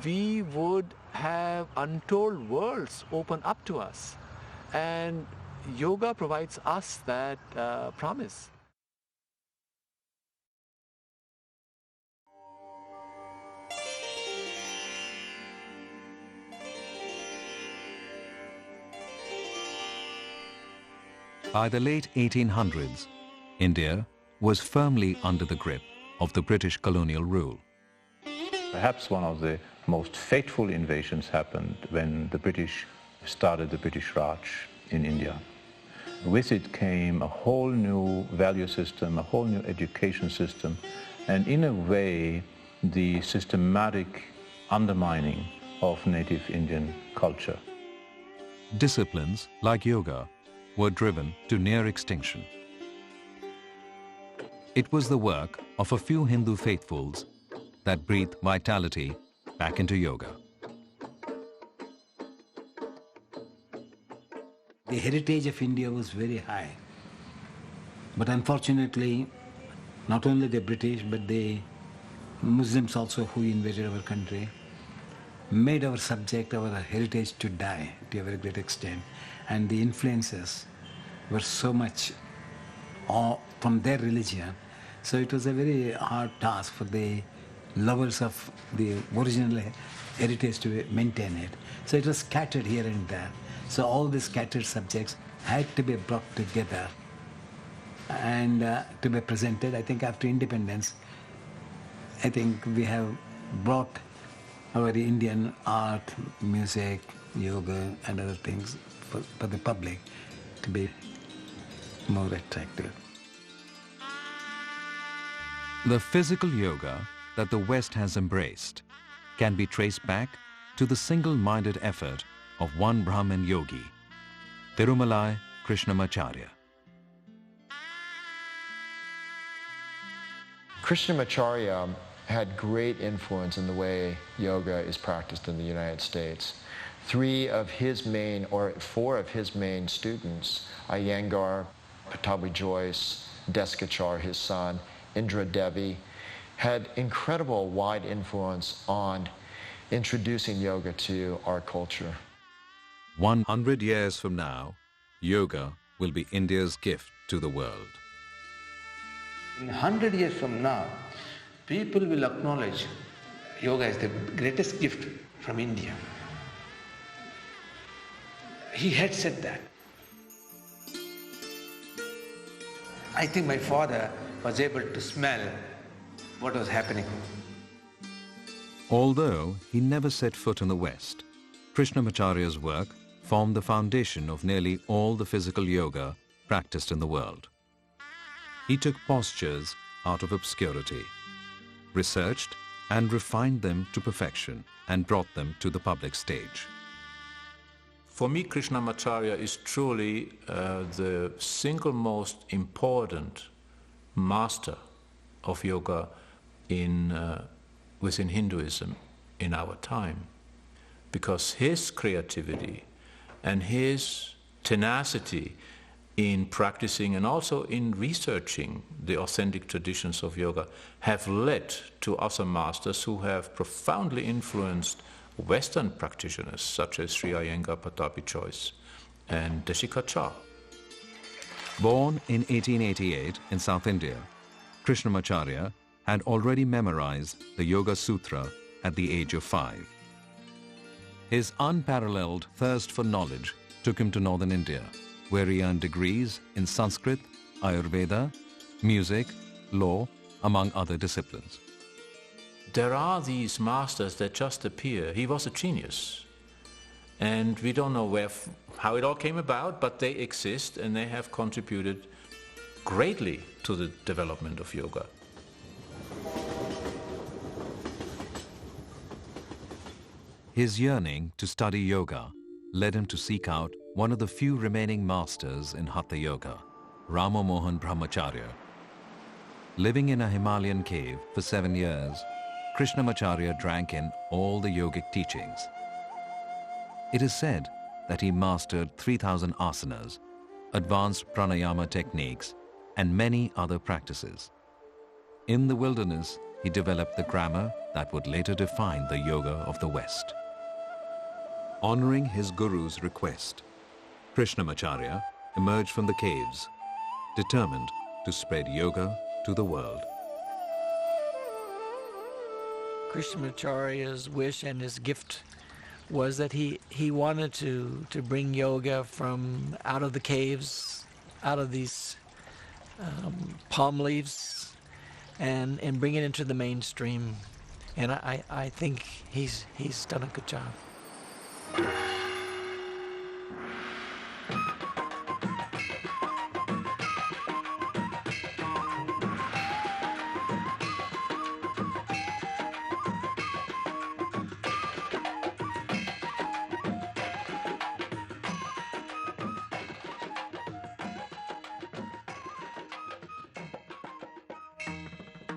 we would have untold worlds open up to us. And yoga provides us that promise. By the late 1800s, India was firmly under the grip of the British colonial rule. Perhaps one of the most fateful invasions happened when the British started the British Raj in India. With it came a whole new value system, a whole new education system, and in a way, the systematic undermining of native Indian culture. Disciplines like yoga were driven to near extinction. It was the work of a few Hindu faithfuls that breathed vitality back into yoga. The heritage of India was very high. But unfortunately, not only the British, but the Muslims also who invaded our country made our subject, our heritage to die to a very great extent. And the influences were so much from their religion. So it was a very hard task for the lovers of the original heritage to maintain it. So it was scattered here and there. So all these scattered subjects had to be brought together and to be presented. I think after independence, I think we have brought our Indian art, music, yoga and other things for the public to be more attractive. The physical yoga that the West has embraced can be traced back to the single-minded effort of one Brahmin yogi, Tirumalai Krishnamacharya. Krishnamacharya had great influence in the way yoga is practiced in the United States. 4 of his main students, Iyengar, Pattabhi Jois, Deskachar, his son, Indra Devi, had incredible wide influence on introducing yoga to our culture. 100 years from now, yoga will be India's gift to the world. In 100 years from now, people will acknowledge yoga as the greatest gift from India. He had said that. I think my father was able to smell what was happening. Although he never set foot in the West, Krishnamacharya's work formed the foundation of nearly all the physical yoga practiced in the world. He took postures out of obscurity, researched and refined them to perfection and brought them to the public stage. For me, Krishnamacharya is truly the single most important master of yoga within Hinduism in our time, because his creativity and his tenacity in practicing and also in researching the authentic traditions of yoga have led to other masters who have profoundly influenced Western practitioners such as Sri Iyengar Patapi Choice and Desikachar. Born in 1888 in South India, Krishnamacharya had already memorized the Yoga Sutra at the age of 5. His unparalleled thirst for knowledge took him to northern India, where he earned degrees in Sanskrit, Ayurveda, music, law, among other disciplines. There are these masters that just appear. He was a genius. And we don't know how it all came about, but they exist and they have contributed greatly to the development of yoga. His yearning to study yoga led him to seek out one of the few remaining masters in Hatha Yoga, Rama Mohan Brahmacharya. Living in a Himalayan cave for 7 years, Krishnamacharya drank in all the yogic teachings. It is said that he mastered 3,000 asanas, advanced pranayama techniques, and many other practices. In the wilderness, he developed the grammar that would later define the yoga of the West. Honoring his guru's request, Krishnamacharya emerged from the caves, determined to spread yoga to the world. Krishnamacharya's wish and his gift was that he wanted to bring yoga from out of the caves, out of these palm leaves, and bring it into the mainstream. And I think he's done a good job.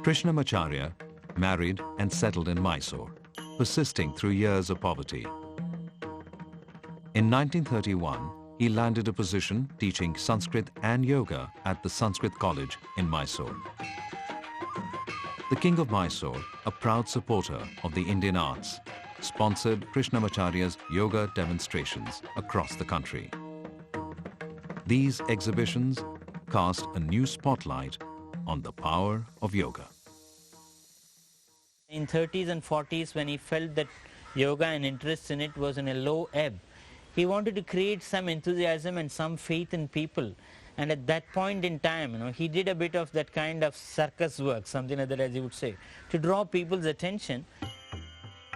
Krishnamacharya married and settled in Mysore, persisting through years of poverty. In 1931, he landed a position teaching Sanskrit and yoga at the Sanskrit College in Mysore. The King of Mysore, a proud supporter of the Indian arts, sponsored Krishnamacharya's yoga demonstrations across the country. These exhibitions cast a new spotlight on the power of yoga. In 30s and 40s, when he felt that yoga and interest in it was in a low ebb, he wanted to create some enthusiasm and some faith in people. And at that point in time, he did a bit of that kind of circus work, something like that, as you would say, to draw people's attention.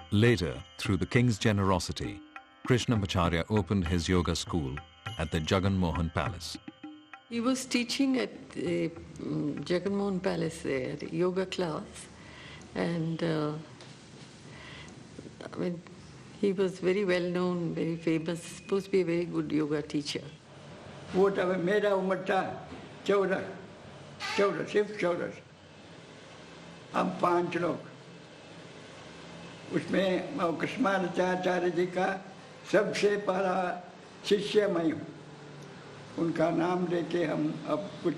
Later, through the king's generosity, Krishnamacharya opened his yoga school at the Jagan Mohan Palace. He was teaching at the Jagan Mohan Palace there, at a yoga class, and he was very well known, very famous, supposed to be a very good yoga teacher. वो तब मेरा उम्र था 14, सिर्फ 14। हम 5 लोग, उसमें कृष्णाचार्य जी का सबसे पहला शिष्य मैं हूँ। उनका नाम लेके हम अब कुछ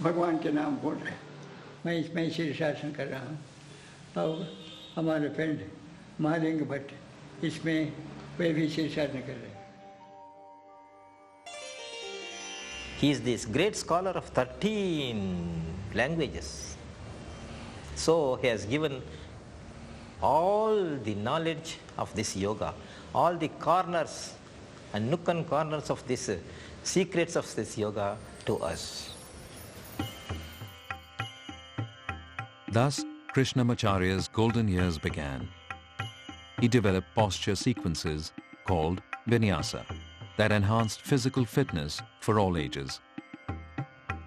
भगवान के नाम बोल रहे हैं। मैं इसमें शीर्षासन कर रहा हूँ और हमारे फ्रेंड महालिंग भट्ट इसमें वे भी शीर्षासन कर रहे हैं। He is this great scholar of 13 languages. So he has given all the knowledge of this yoga, all the corners and nook and corners of this secrets of this yoga to us. Thus, Krishnamacharya's golden years began. He developed posture sequences called vinyasa that enhanced physical fitness for all ages.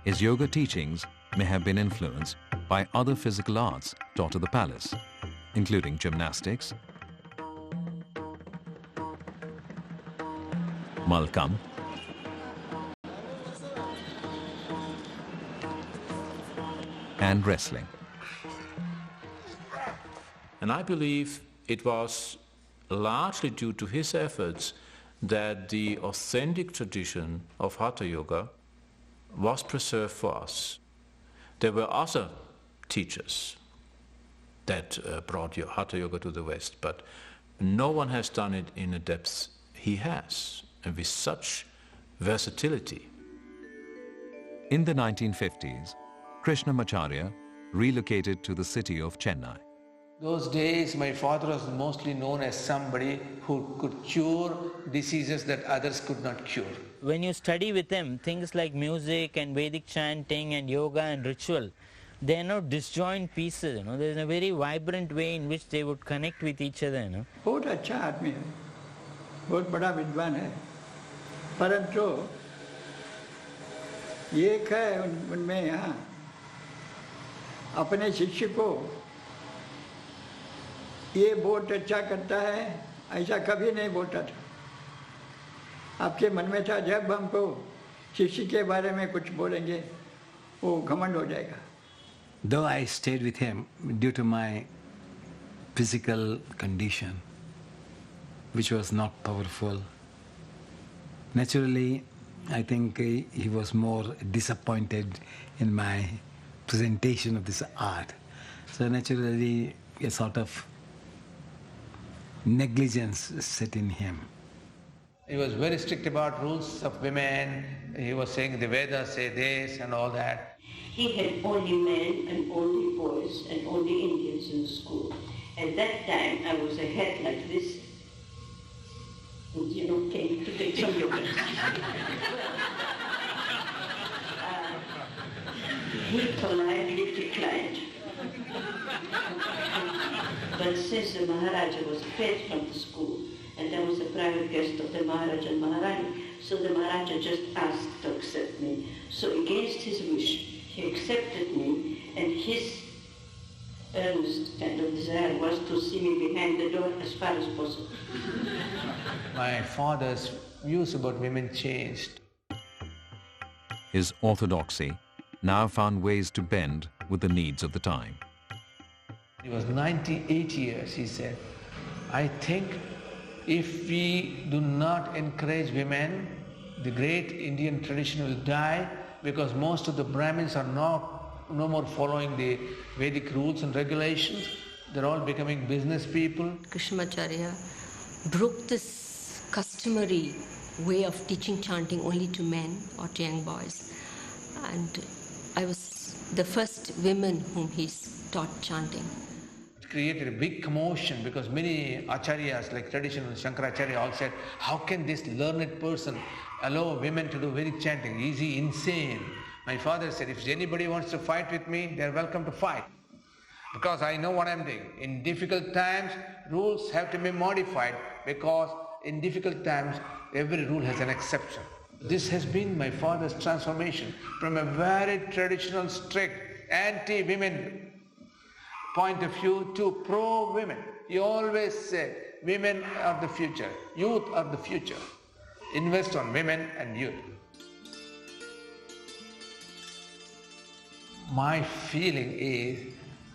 His yoga teachings may have been influenced by other physical arts taught at the palace, including gymnastics, Malkam, and wrestling. And I believe it was largely due to his efforts that the authentic tradition of Hatha Yoga was preserved for us. There were other teachers that brought Hatha Yoga to the West, but no one has done it in the depth he has, and with such versatility. In the 1950s, Krishnamacharya relocated to the city of Chennai. Those days, my father was mostly known as somebody who could cure diseases that others could not cure. When you study with them, things like music and Vedic chanting and yoga and ritual, they are not disjoint pieces, There is a very vibrant way in which they would connect with each other, बहुत अच्छा आदमी है, बहुत बड़ा विद्वान है, परंतु एक है उनमें यहाँ अपने शिष्य को ये बहुत अच्छा करता है, ऐसा कभी नहीं बोलता था। आपके मन में था जब हमको शिष्य के बारे में कुछ बोलेंगे वो घमंड हो जाएगा। Though I stayed with him due to my physical condition, which was not powerful, naturally I think he was more disappointed in my presentation of this art. So naturally a sort of negligence set in him. He was very strict about rules of women. He was saying the Vedas say this and all that. He had only men and only boys and only Indians in the school. At that time, I was a head like this, and came to take some yoga. He politely declined. But since the Maharaja was fed from the school, and I was a private guest of the Maharaja and Maharani, so the Maharaja just asked to accept me. So against his wish, he accepted me, and his earnest kind of desire was to see me behind the door as far as possible. My father's views about women changed. His orthodoxy now found ways to bend with the needs of the time. He was 98 years, he said. I think if we do not encourage women, the great Indian tradition will die, because most of the Brahmins are no more following the Vedic rules and regulations. They're all becoming business people. Krishnamacharya broke this customary way of teaching chanting only to men or to young boys. And I was the first woman whom he taught chanting. It created a big commotion because many acharyas, like traditional Shankaracharya, all said, how can this learned person allow women to do Vedic chanting? Is he insane? My father said, if anybody wants to fight with me, they're welcome to fight. Because I know what I'm doing. In difficult times, rules have to be modified, because in difficult times, every rule has an exception. This has been my father's transformation from a very traditional, strict, anti-women point of view to pro-women. He always said, women are the future, youth are the future. Invest on women and youth. My feeling is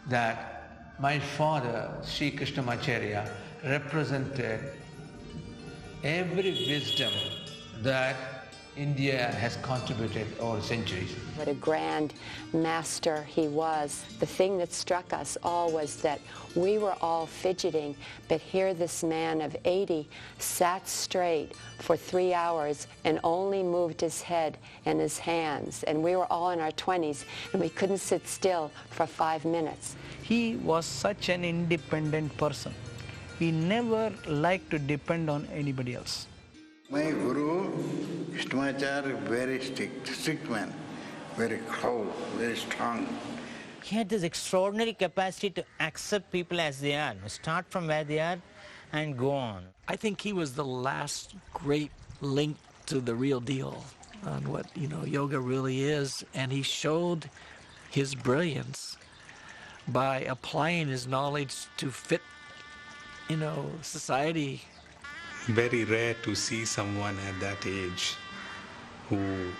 that my father, Sri Krishnamacharya, represented every wisdom that India has contributed over centuries. What a grand master he was. The thing that struck us all was that we were all fidgeting, but here this man of 80 sat straight for 3 hours and only moved his head and his hands. And we were all in our 20s, and we couldn't sit still for 5 minutes. He was such an independent person. He never liked to depend on anybody else. My guru, Ishtamacharya, very strict man, very cold, very strong. He had this extraordinary capacity to accept people as they are, start from where they are and go on. I think he was the last great link to the real deal on what, yoga really is, and he showed his brilliance by applying his knowledge to fit, society. Very rare to see someone at that age who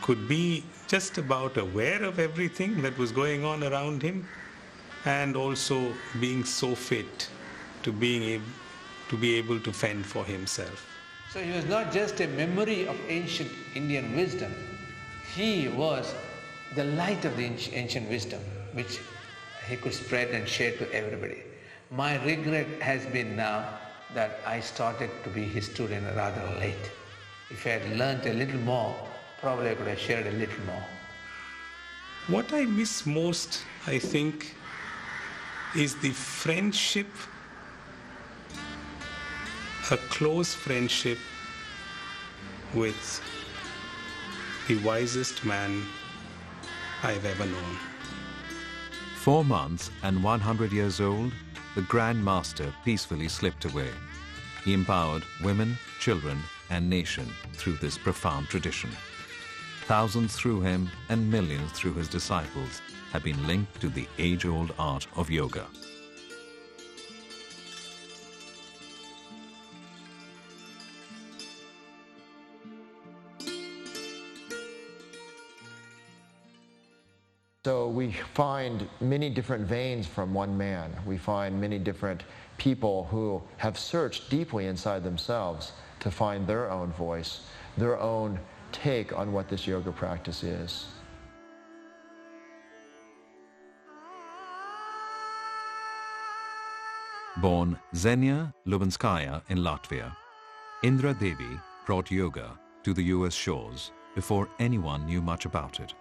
could be just about aware of everything that was going on around him, and also being so fit to be able to fend for himself. So he was not just a memory of ancient Indian wisdom, he was the light of the ancient wisdom which he could spread and share to everybody. My regret has been now that I started to be his student rather late. If I had learnt a little more, probably I could have shared a little more. What I miss most, I think, is the friendship, a close friendship with the wisest man I've ever known. 4 months and 100 years old, the Grand Master peacefully slipped away. He empowered women, children, and nation through this profound tradition. Thousands through him and millions through his disciples have been linked to the age-old art of yoga. So we find many different veins from one man. We find many different people who have searched deeply inside themselves to find their own voice, their own take on what this yoga practice is. Born Xenia Lubinskaya in Latvia, Indra Devi brought yoga to the US shores before anyone knew much about it.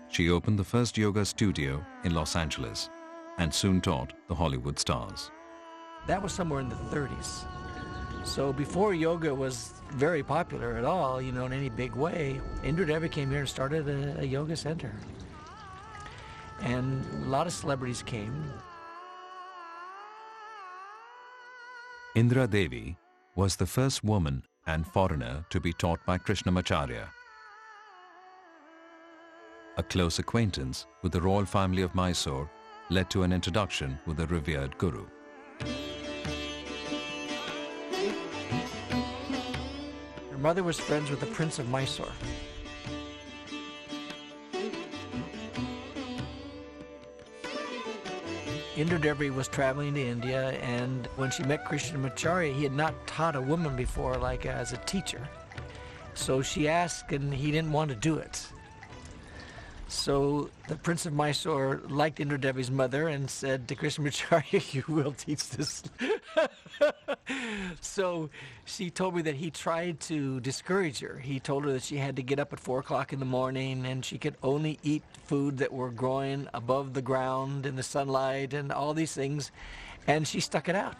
She opened the first yoga studio in Los Angeles and soon taught the Hollywood stars. That was somewhere in the 30s. So before yoga was very popular at all, in any big way, Indra Devi came here and started a yoga center. And a lot of celebrities came. Indra Devi was the first woman and foreigner to be taught by Krishnamacharya. A close acquaintance with the royal family of Mysore led to an introduction with the revered guru. Her mother was friends with the Prince of Mysore. Indra Devi was traveling to India, and when she met Krishnamacharya, he had not taught a woman before, like as a teacher. So she asked, and he didn't want to do it. So the Prince of Mysore liked Indra Devi's mother and said to Krishnamacharya, "You will teach this." So she told me that he tried to discourage her. He told her that she had to get up at 4 o'clock in the morning and she could only eat food that were growing above the ground in the sunlight and all these things. And she stuck it out.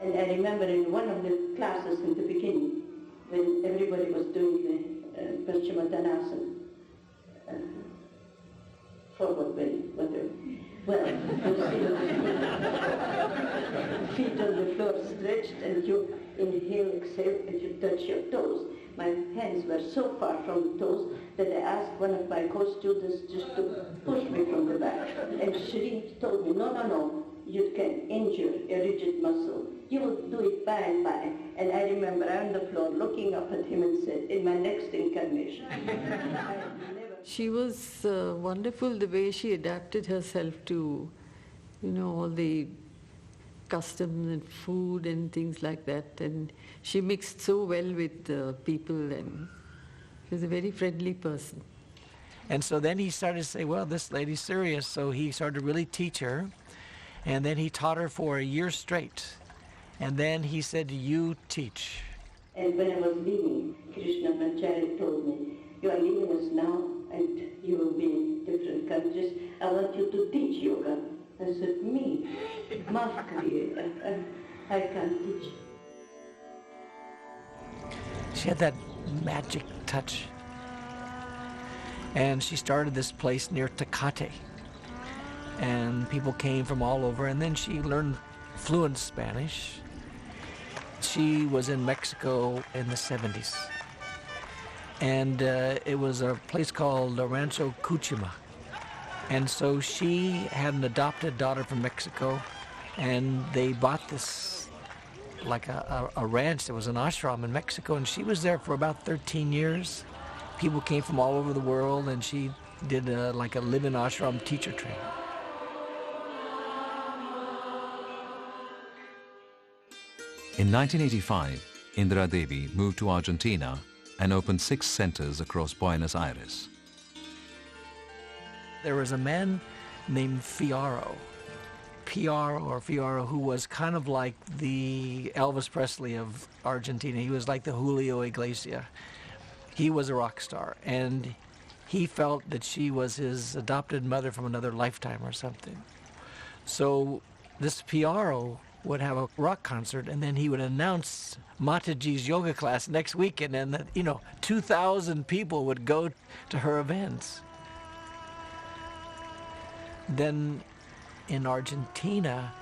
And I remember in one of the classes in the beginning, when everybody was doing the Paschimottanasana, forward bend, whatever. Well, feet on the floor stretched, and you inhale, exhale, and you touch your toes. My hands were so far from the toes that I asked one of my co-students just to push me from the back. And she told me, no, you can injure a rigid muscle. You will do it by and by. And I remember on the floor looking up at him and said, in my next incarnation. She was wonderful the way she adapted herself to, all the customs and food and things like that. And she mixed so well with people, and she was a very friendly person. And so then he started to say, well, this lady's serious. So he started to really teach her. And then he taught her for a year straight. And then he said, you teach. And when I was leaving, Krishna Brahmachari told me, you are leaving us now and you will be in different countries. I want you to teach yoga. I said, me? Maaf kariye, I can't teach. She had that magic touch. And she started this place near Tecate. And people came from all over. And then she learned fluent Spanish. She was in Mexico in the 70s. And it was a place called Rancho Cuchima. And so she had an adopted daughter from Mexico, and they bought this, like a ranch. There was an ashram in Mexico, and she was there for about 13 years. People came from all over the world, and she did like a live-in ashram teacher training. In 1985, Indira Devi moved to Argentina and opened 6 centers across Buenos Aires. There was a man named Fierro, Fierro, who was kind of like the Elvis Presley of Argentina. He was like the Julio Iglesias. He was a rock star, and he felt that she was his adopted mother from another lifetime or something. So this Fierro would have a rock concert, and then he would announce Mataji's yoga class next weekend, and 2,000 people would go to her events. Then in Argentina,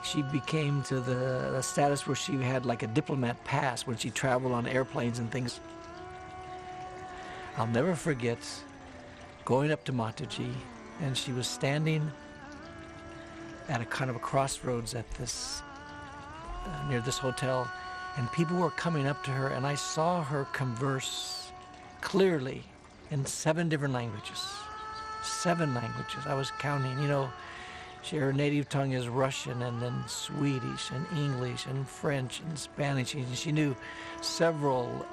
she became to the status where she had like a diplomat pass when she traveled on airplanes and things. I'll never forget going up to Mataji, and she was standing at a kind of a crossroads at this near this hotel, and people were coming up to her, and I saw her converse clearly in 7 different languages. 7 languages. I was counting. Her native tongue is Russian, and then Swedish, and English, and French, and Spanish. And she knew several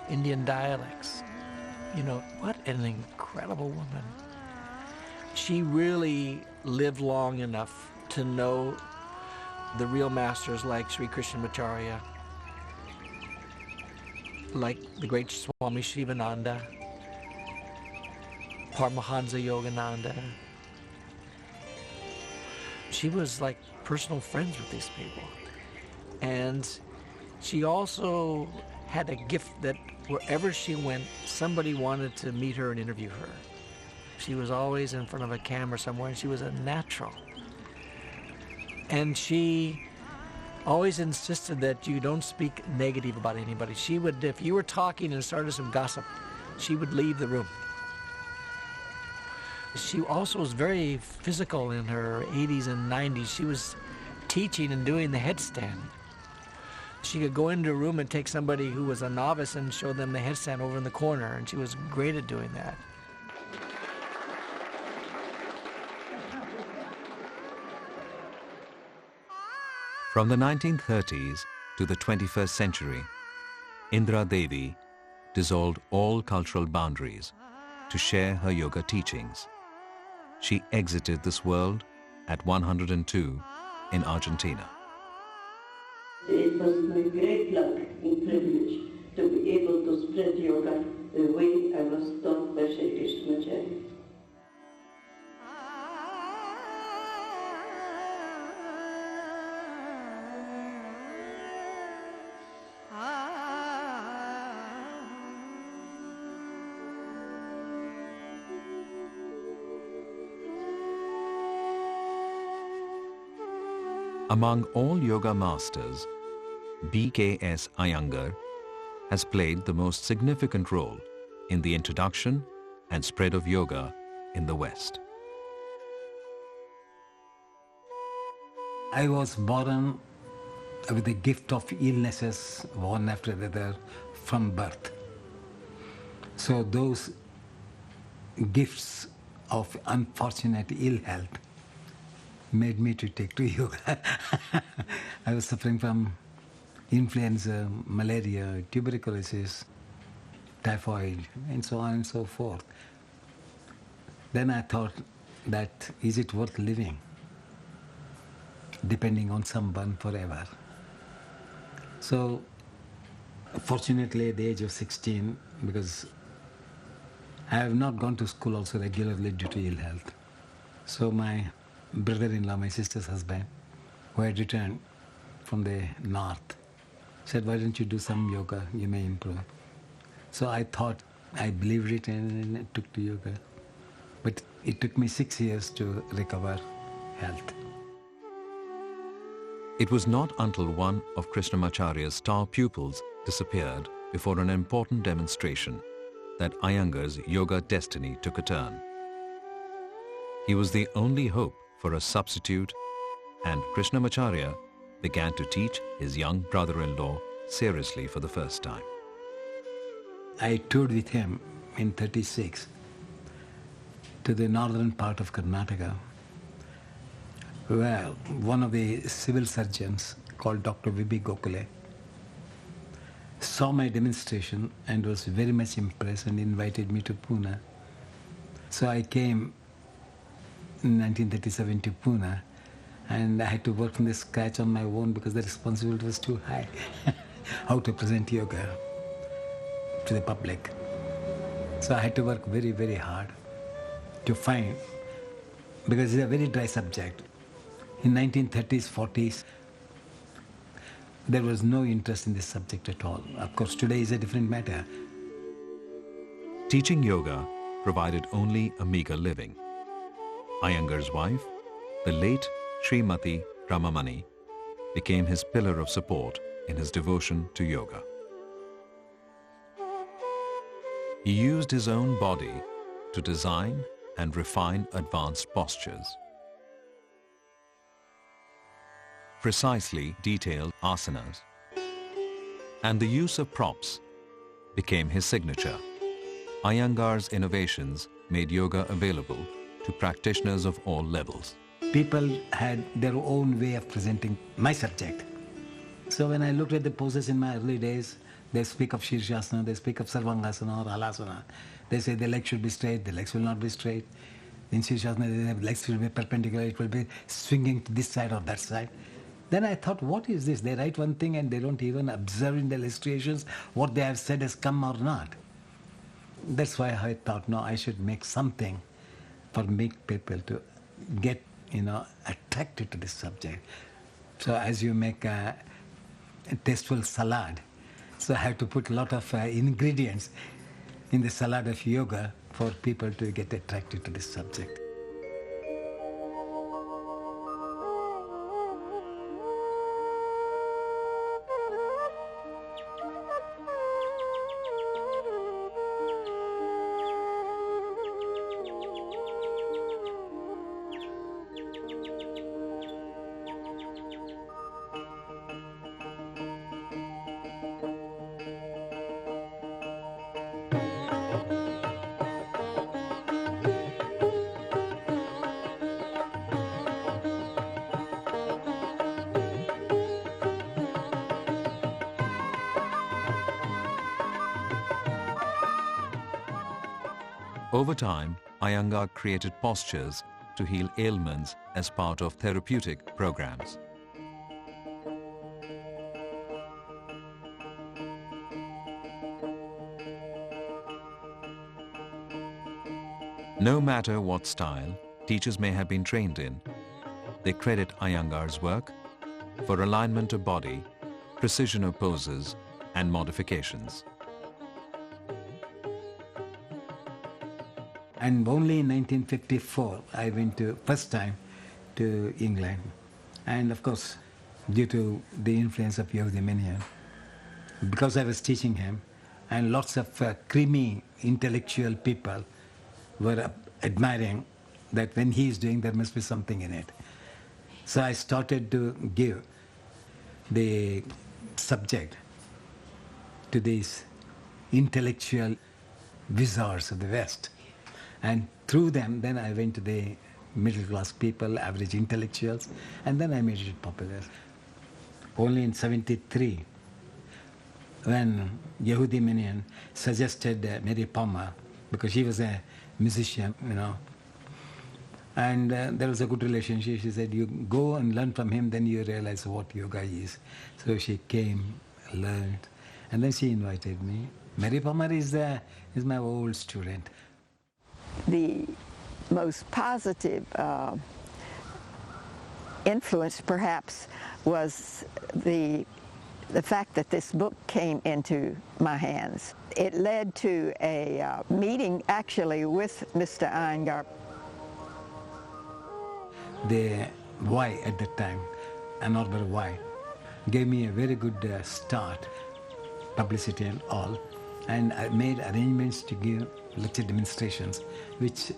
Indian dialects. What an incredible woman. She really lived long enough to know the real masters like Sri Krishnamacharya, like the great Swami Shivananda, Paramahansa Yogananda. She was like personal friends with these people. And she also had a gift that wherever she went, somebody wanted to meet her and interview her. She was always in front of a camera somewhere, and she was a natural. And she always insisted that you don't speak negative about anybody. She would, if you were talking and started some gossip, she would leave the room. She also was very physical in her 80s and 90s. She was teaching and doing the headstand. She could go into a room and take somebody who was a novice and show them the headstand over in the corner, and she was great at doing that. From the 1930s to the 21st century, Indira Devi dissolved all cultural boundaries to share her yoga teachings. She exited this world at 102 in Argentina. It was my great luck and privilege to be able to spread yoga the way I was taught by Sri Krishnamacharya. Among all yoga masters, B.K.S. Iyengar has played the most significant role in the introduction and spread of yoga in the West. I was born with the gift of illnesses, one after the other, from birth. So those gifts of unfortunate ill health made me to take to yoga. I was suffering from influenza, malaria, tuberculosis, typhoid, and so on and so forth. Then I thought that is it worth living, depending on someone forever. So fortunately at the age of 16, because I have not gone to school also regularly due to ill health. So my brother-in-law, my sister's husband, who had returned from the north, said, why don't you do some yoga, you may improve. So I thought, I believed it and I took to yoga. But it took me 6 years to recover health. It was not until one of Krishnamacharya's star pupils disappeared before an important demonstration that Iyengar's yoga destiny took a turn. He was the only hope for a substitute, and Krishnamacharya began to teach his young brother-in-law seriously for the first time. I toured with him in '36 to the northern part of Karnataka, where one of the civil surgeons called Dr. V.B. Gokhale saw my demonstration and was very much impressed and invited me to Pune. So I came in 1937 to Pune, and I had to work from the scratch on my own because the responsibility was too high. How to present yoga to the public. So I had to work very, very hard to find, because it's a very dry subject. In 1930s, 40s, there was no interest in this subject at all. Of course, today is a different matter. Teaching yoga provided only a meager living. Iyengar's wife, the late Srimati Ramamani, became his pillar of support in his devotion to yoga. He used his own body to design and refine advanced postures. Precisely detailed asanas, and the use of props became his signature. Iyengar's innovations made yoga available to practitioners of all levels. People had their own way of presenting my subject. So when I looked at the poses in my early days, they speak of Shirshasana, they speak of Sarvangasana or Halasana. They say the legs should be straight, the legs will not be straight. In Shirshasana, the legs will be perpendicular, it will be swinging to this side or that side. Then I thought, what is this? They write one thing and they don't even observe in the illustrations what they have said has come or not. That's why I thought, no, I should make something for make people to get, attracted to this subject. So as you make a tasteful salad, so I have to put a lot of ingredients in the salad of yoga for people to get attracted to this subject. Over time, Iyengar created postures to heal ailments as part of therapeutic programs. No matter what style teachers may have been trained in, they credit Iyengar's work for alignment of body, precision of poses, and modifications. And only in 1954, I went first time to England. And of course, due to the influence of Yogi Minion, because I was teaching him, and lots of creamy intellectual people were admiring that when he is doing, there must be something in it. So I started to give the subject to these intellectual wizards of the West. And through them, then I went to the middle class people, average intellectuals, and then I made it popular. Only in 73, when Yehudi Minion suggested Mary Palmer, because she was a musician, and there was a good relationship. She said, you go and learn from him, then you realize what yoga is. So she came, learned, and then she invited me. Mary Palmer is my old student. The most positive influence, perhaps, was the fact that this book came into my hands. It led to a meeting, actually, with Mr. Iyengar. The Y at that time, Ann Arbor Y, gave me a very good start, publicity and all, and I made arrangements to give lecture demonstrations, which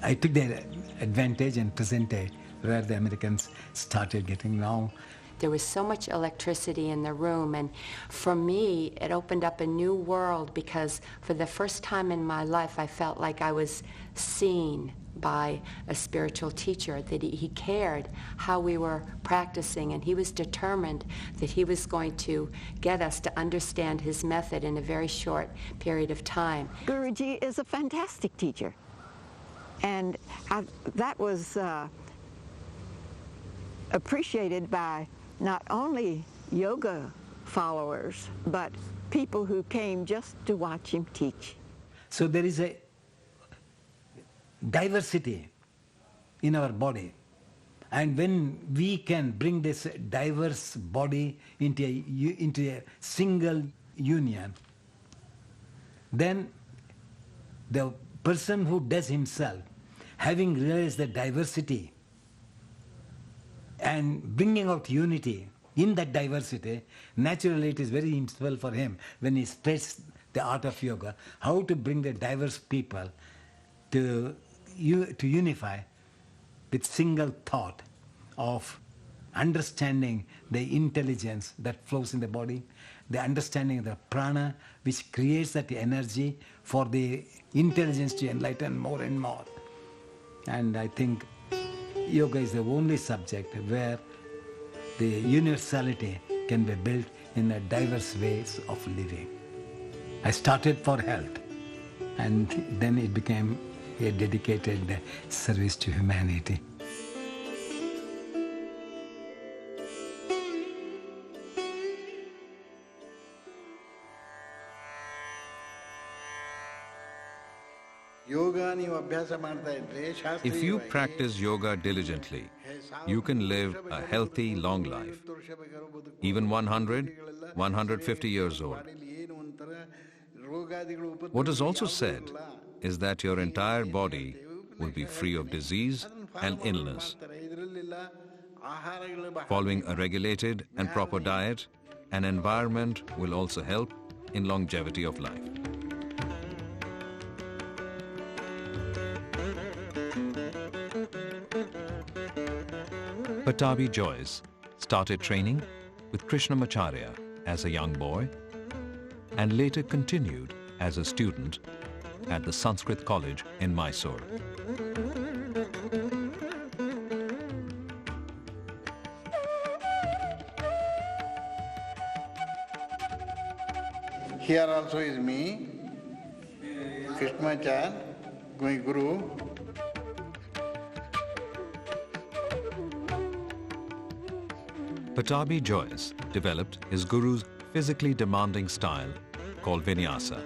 I took the advantage and presented where the Americans started getting now. There was so much electricity in the room, and for me, it opened up a new world, because for the first time in my life, I felt like I was seen by a spiritual teacher, that he cared how we were practicing, and he was determined that he was going to get us to understand his method in a very short period of time. Guruji is a fantastic teacher, and that was appreciated by not only yoga followers, but people who came just to watch him teach. So there is a diversity in our body, and when we can bring this diverse body into a single union, then the person who does himself, having realized the diversity and bringing out unity in that diversity, naturally it is very useful for him when he spreads the art of yoga, how to bring the diverse people to unify with single thought of understanding the intelligence that flows in the body, the understanding of the prana, which creates that energy for the intelligence to enlighten more and more. And I think yoga is the only subject where the universality can be built in a diverse ways of living. I started for health, and then it became a dedicated service to humanity. If you practice yoga diligently, you can live a healthy, long life, even 100, 150 years old. What is also said is that your entire body will be free of disease and illness. Following a regulated and proper diet and environment will also help in longevity of life. Patabi Joyce started training with Krishnamacharya as a young boy and later continued as a student at the Sanskrit College in Mysore. Here also is me, Krishnamacharya, my guru. Patabi Joyce developed his guru's physically demanding style called vinyasa.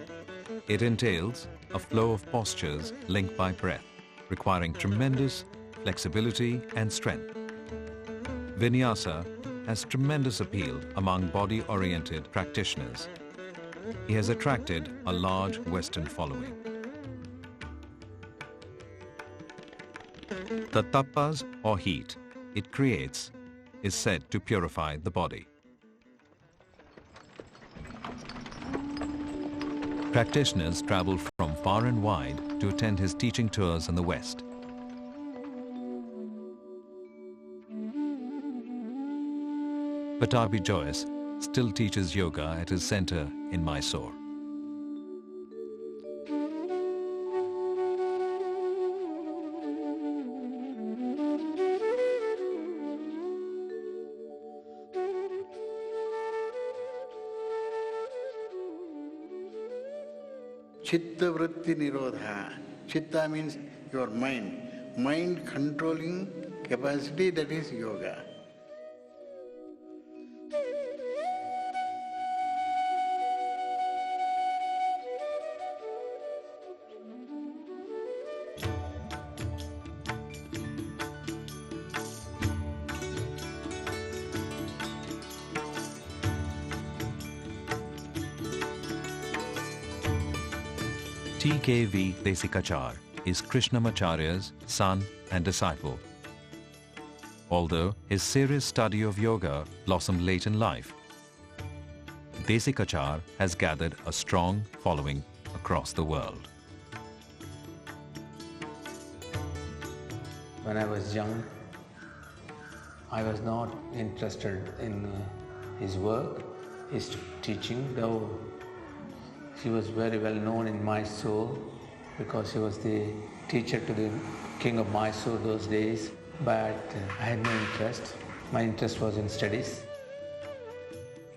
It entails a flow of postures linked by breath, requiring tremendous flexibility and strength. Vinyasa has tremendous appeal among body-oriented practitioners. He has attracted a large Western following. The tapas or heat it creates is said to purify the body. Practitioners travel from far and wide to attend his teaching tours in the West. Patabi Joyce still teaches yoga at his center in Mysore. Chitta vritti nirodha. Chitta means your mind. Mind controlling capacity, that is yoga. T.K.V. Desikachar is Krishnamacharya's son and disciple. Although his serious study of yoga blossomed late in life, Desikachar has gathered a strong following across the world. When I was young, I was not interested in his work, his teaching, though he was very well known in Mysore because he was the teacher to the king of Mysore those days. But I had no interest. My interest was in studies.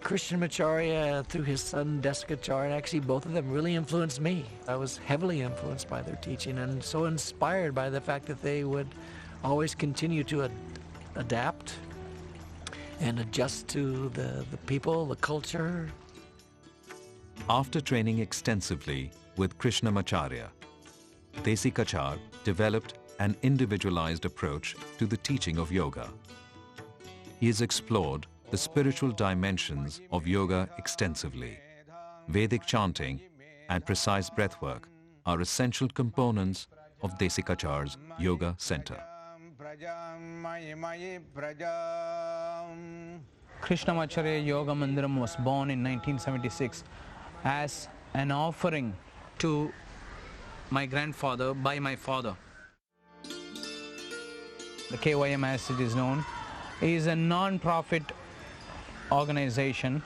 Krishnamacharya, through his son Desikachar, and actually both of them really influenced me. I was heavily influenced by their teaching and so inspired by the fact that they would always continue to adapt and adjust to the people, the culture. After training extensively with Krishnamacharya, Desikachar developed an individualized approach to the teaching of yoga. He has explored the spiritual dimensions of yoga extensively. Vedic chanting and precise breathwork are essential components of Desikachar's yoga center. Krishnamacharya Yoga Mandiram was born in 1976 as an offering to my grandfather by my father. The KYM, as it is known, is a non-profit organization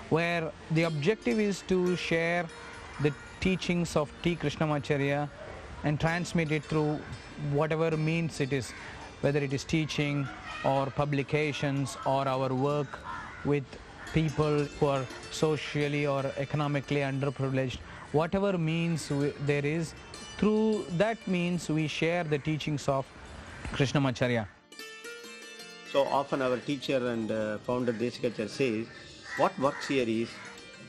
where the objective is to share the teachings of T. Krishnamacharya and transmit it through whatever means it is, whether it is teaching or publications or our work with people who are socially or economically underprivileged. Whatever means there is, through that means we share the teachings of Krishnamacharya. So often our teacher and founder Desikachar says, what works here is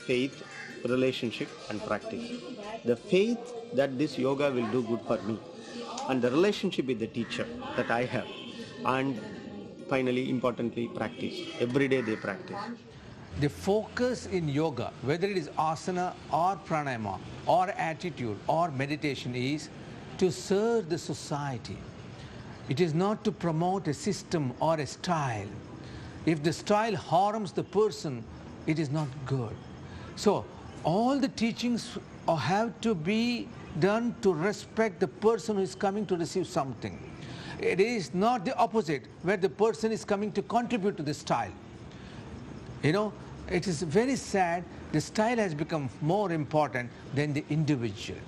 faith, relationship and practice. The faith that this yoga will do good for me, and the relationship with the teacher that I have, and finally, importantly, practice. Every day they practice. The focus in yoga, whether it is asana or pranayama or attitude or meditation, is to serve the society. It is not to promote a system or a style. If the style harms the person, it is not good. So all the teachings have to be done to respect the person who is coming to receive something. It is not the opposite, where the person is coming to contribute to the style. You know, it is very sad, the style has become more important than the individual.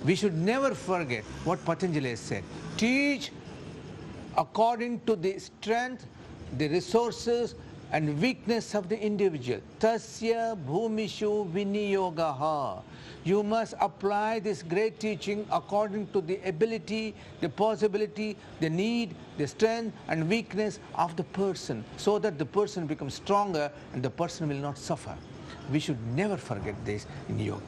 We should never forget what Patanjali has said. Teach according to the strength, the resources and weakness of the individual. Tasya bhumishu viniyogaha. You must apply this great teaching according to the ability, the possibility, the need, the strength and weakness of the person, so that the person becomes stronger and the person will not suffer. We should never forget this in yoga.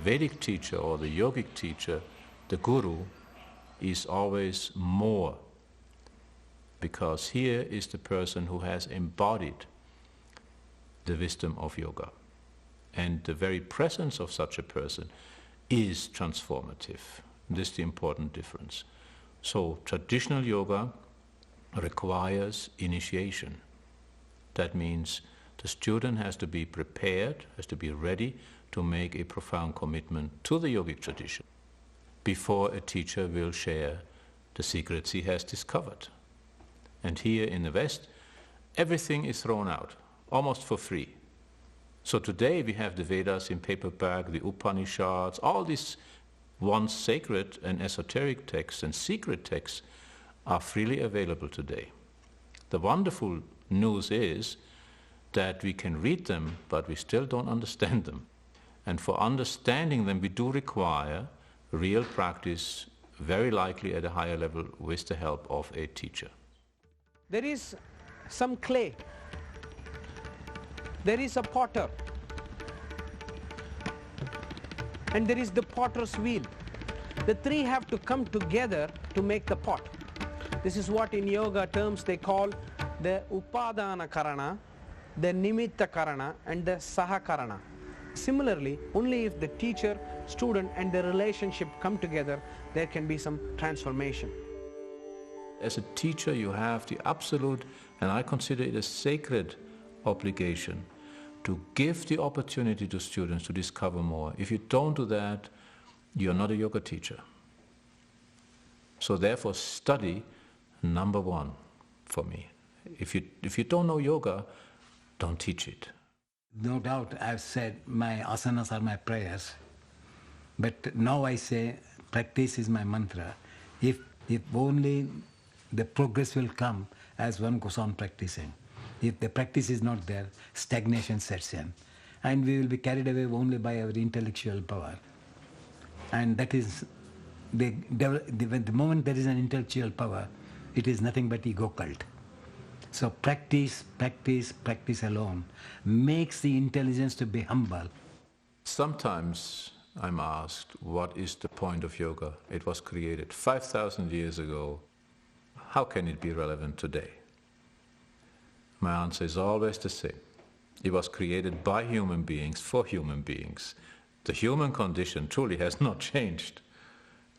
Vedic teacher or the yogic teacher, the guru, is always more, because here is the person who has embodied the wisdom of yoga. And the very presence of such a person is transformative. This is the important difference. So traditional yoga requires initiation. That means the student has to be prepared, has to be ready to make a profound commitment to the yogic tradition before a teacher will share the secrets he has discovered. And here in the West, everything is thrown out, almost for free. So today we have the Vedas in paperback, the Upanishads, all these once sacred and esoteric texts and secret texts are freely available today. The wonderful news is that we can read them, but we still don't understand them. And for understanding them, we do require real practice, very likely at a higher level with the help of a teacher. There is some clay. There is a potter. And there is the potter's wheel. The three have to come together to make the pot. This is what in yoga terms they call the upadana karana, the nimitta karana, and the sahakarana. Similarly, only if the teacher, student, and the relationship come together, there can be some transformation. As a teacher, you have the absolute, and I consider it a sacred obligation, to give the opportunity to students to discover more. If you don't do that, you're not a yoga teacher. So therefore, study, number one for me. If you don't know yoga, don't teach it. No doubt I've said my asanas are my prayers, but now I say practice is my mantra. If only the progress will come as one goes on practicing. If the practice is not there, stagnation sets in, and we will be carried away only by our intellectual power. And that is, the moment there is an intellectual power, it is nothing but ego cult. So practice, practice, practice alone makes the intelligence to be humble. Sometimes I'm asked, what is the point of yoga? It was created 5,000 years ago. How can it be relevant today? My answer is always the same. It was created by human beings, for human beings. The human condition truly has not changed.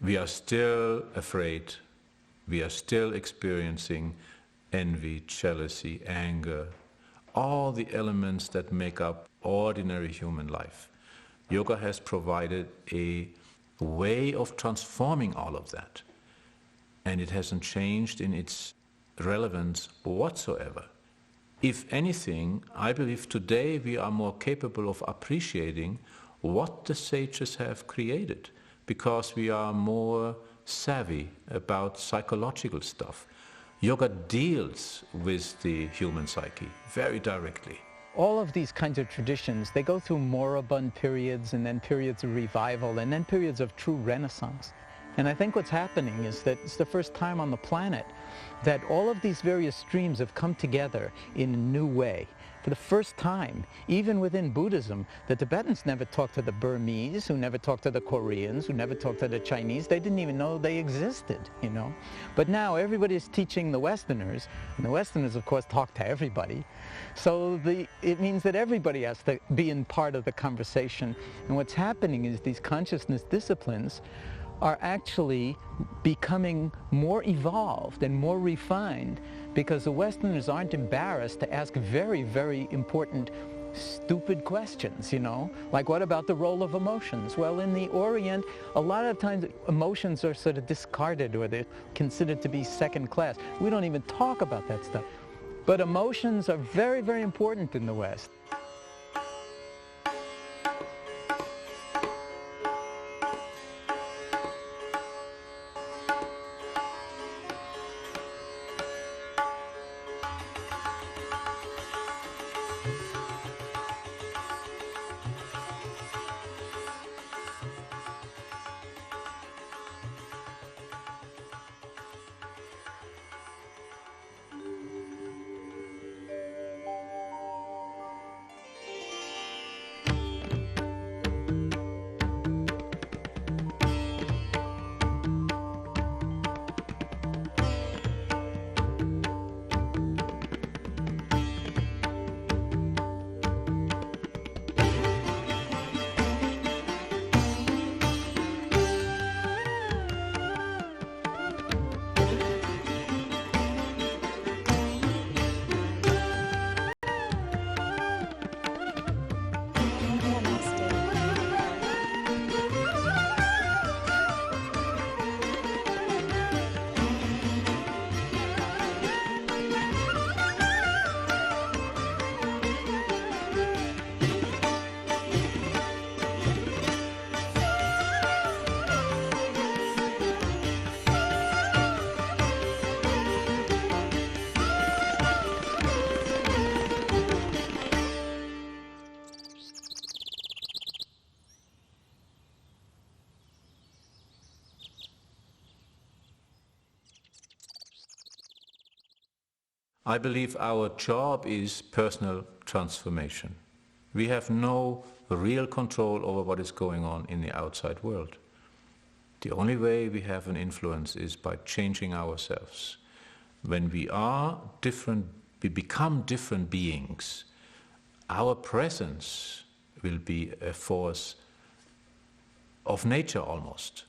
We are still afraid. We are still experiencing envy, jealousy, anger, all the elements that make up ordinary human life. Yoga has provided a way of transforming all of that. And it hasn't changed in its relevance whatsoever. If anything, I believe today we are more capable of appreciating what the sages have created, because we are more savvy about psychological stuff. Yoga deals with the human psyche very directly. All of these kinds of traditions, they go through moribund periods and then periods of revival and then periods of true renaissance. And I think what's happening is that it's the first time on the planet that all of these various streams have come together in a new way. For the first time, even within Buddhism, the Tibetans never talked to the Burmese, who never talked to the Koreans, who never talked to the Chinese. They didn't even know they existed, you know. But now everybody's teaching the Westerners, and the Westerners, of course, talk to everybody. So it means that everybody has to be in part of the conversation. And what's happening is these consciousness disciplines are actually becoming more evolved and more refined, because the Westerners aren't embarrassed to ask very, very important, stupid questions, you know? Like, what about the role of emotions? Well, in the Orient, a lot of times emotions are sort of discarded, or they're considered to be second class. We don't even talk about that stuff. But emotions are very, very important in the West. I believe our job is personal transformation. We have no real control over what is going on in the outside world. The only way we have an influence is by changing ourselves. When we are different, we become different beings. Our presence will be a force of nature almost.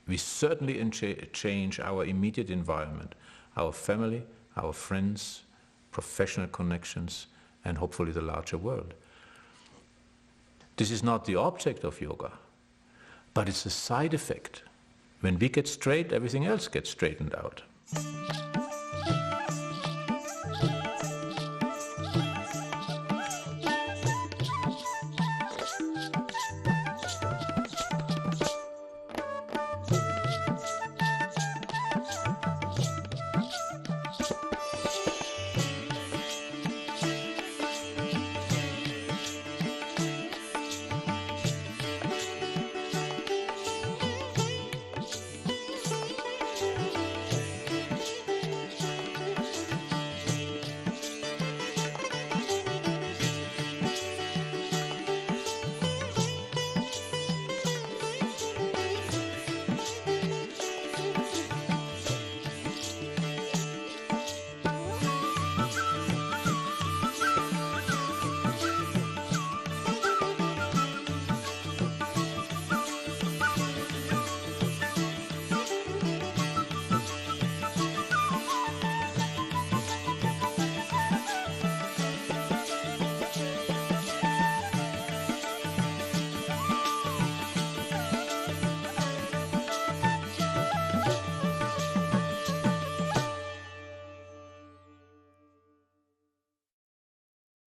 We certainly change our immediate environment, our family, our friends, professional connections, and hopefully the larger world. This is not the object of yoga, but it's a side effect. When we get straight, everything else gets straightened out.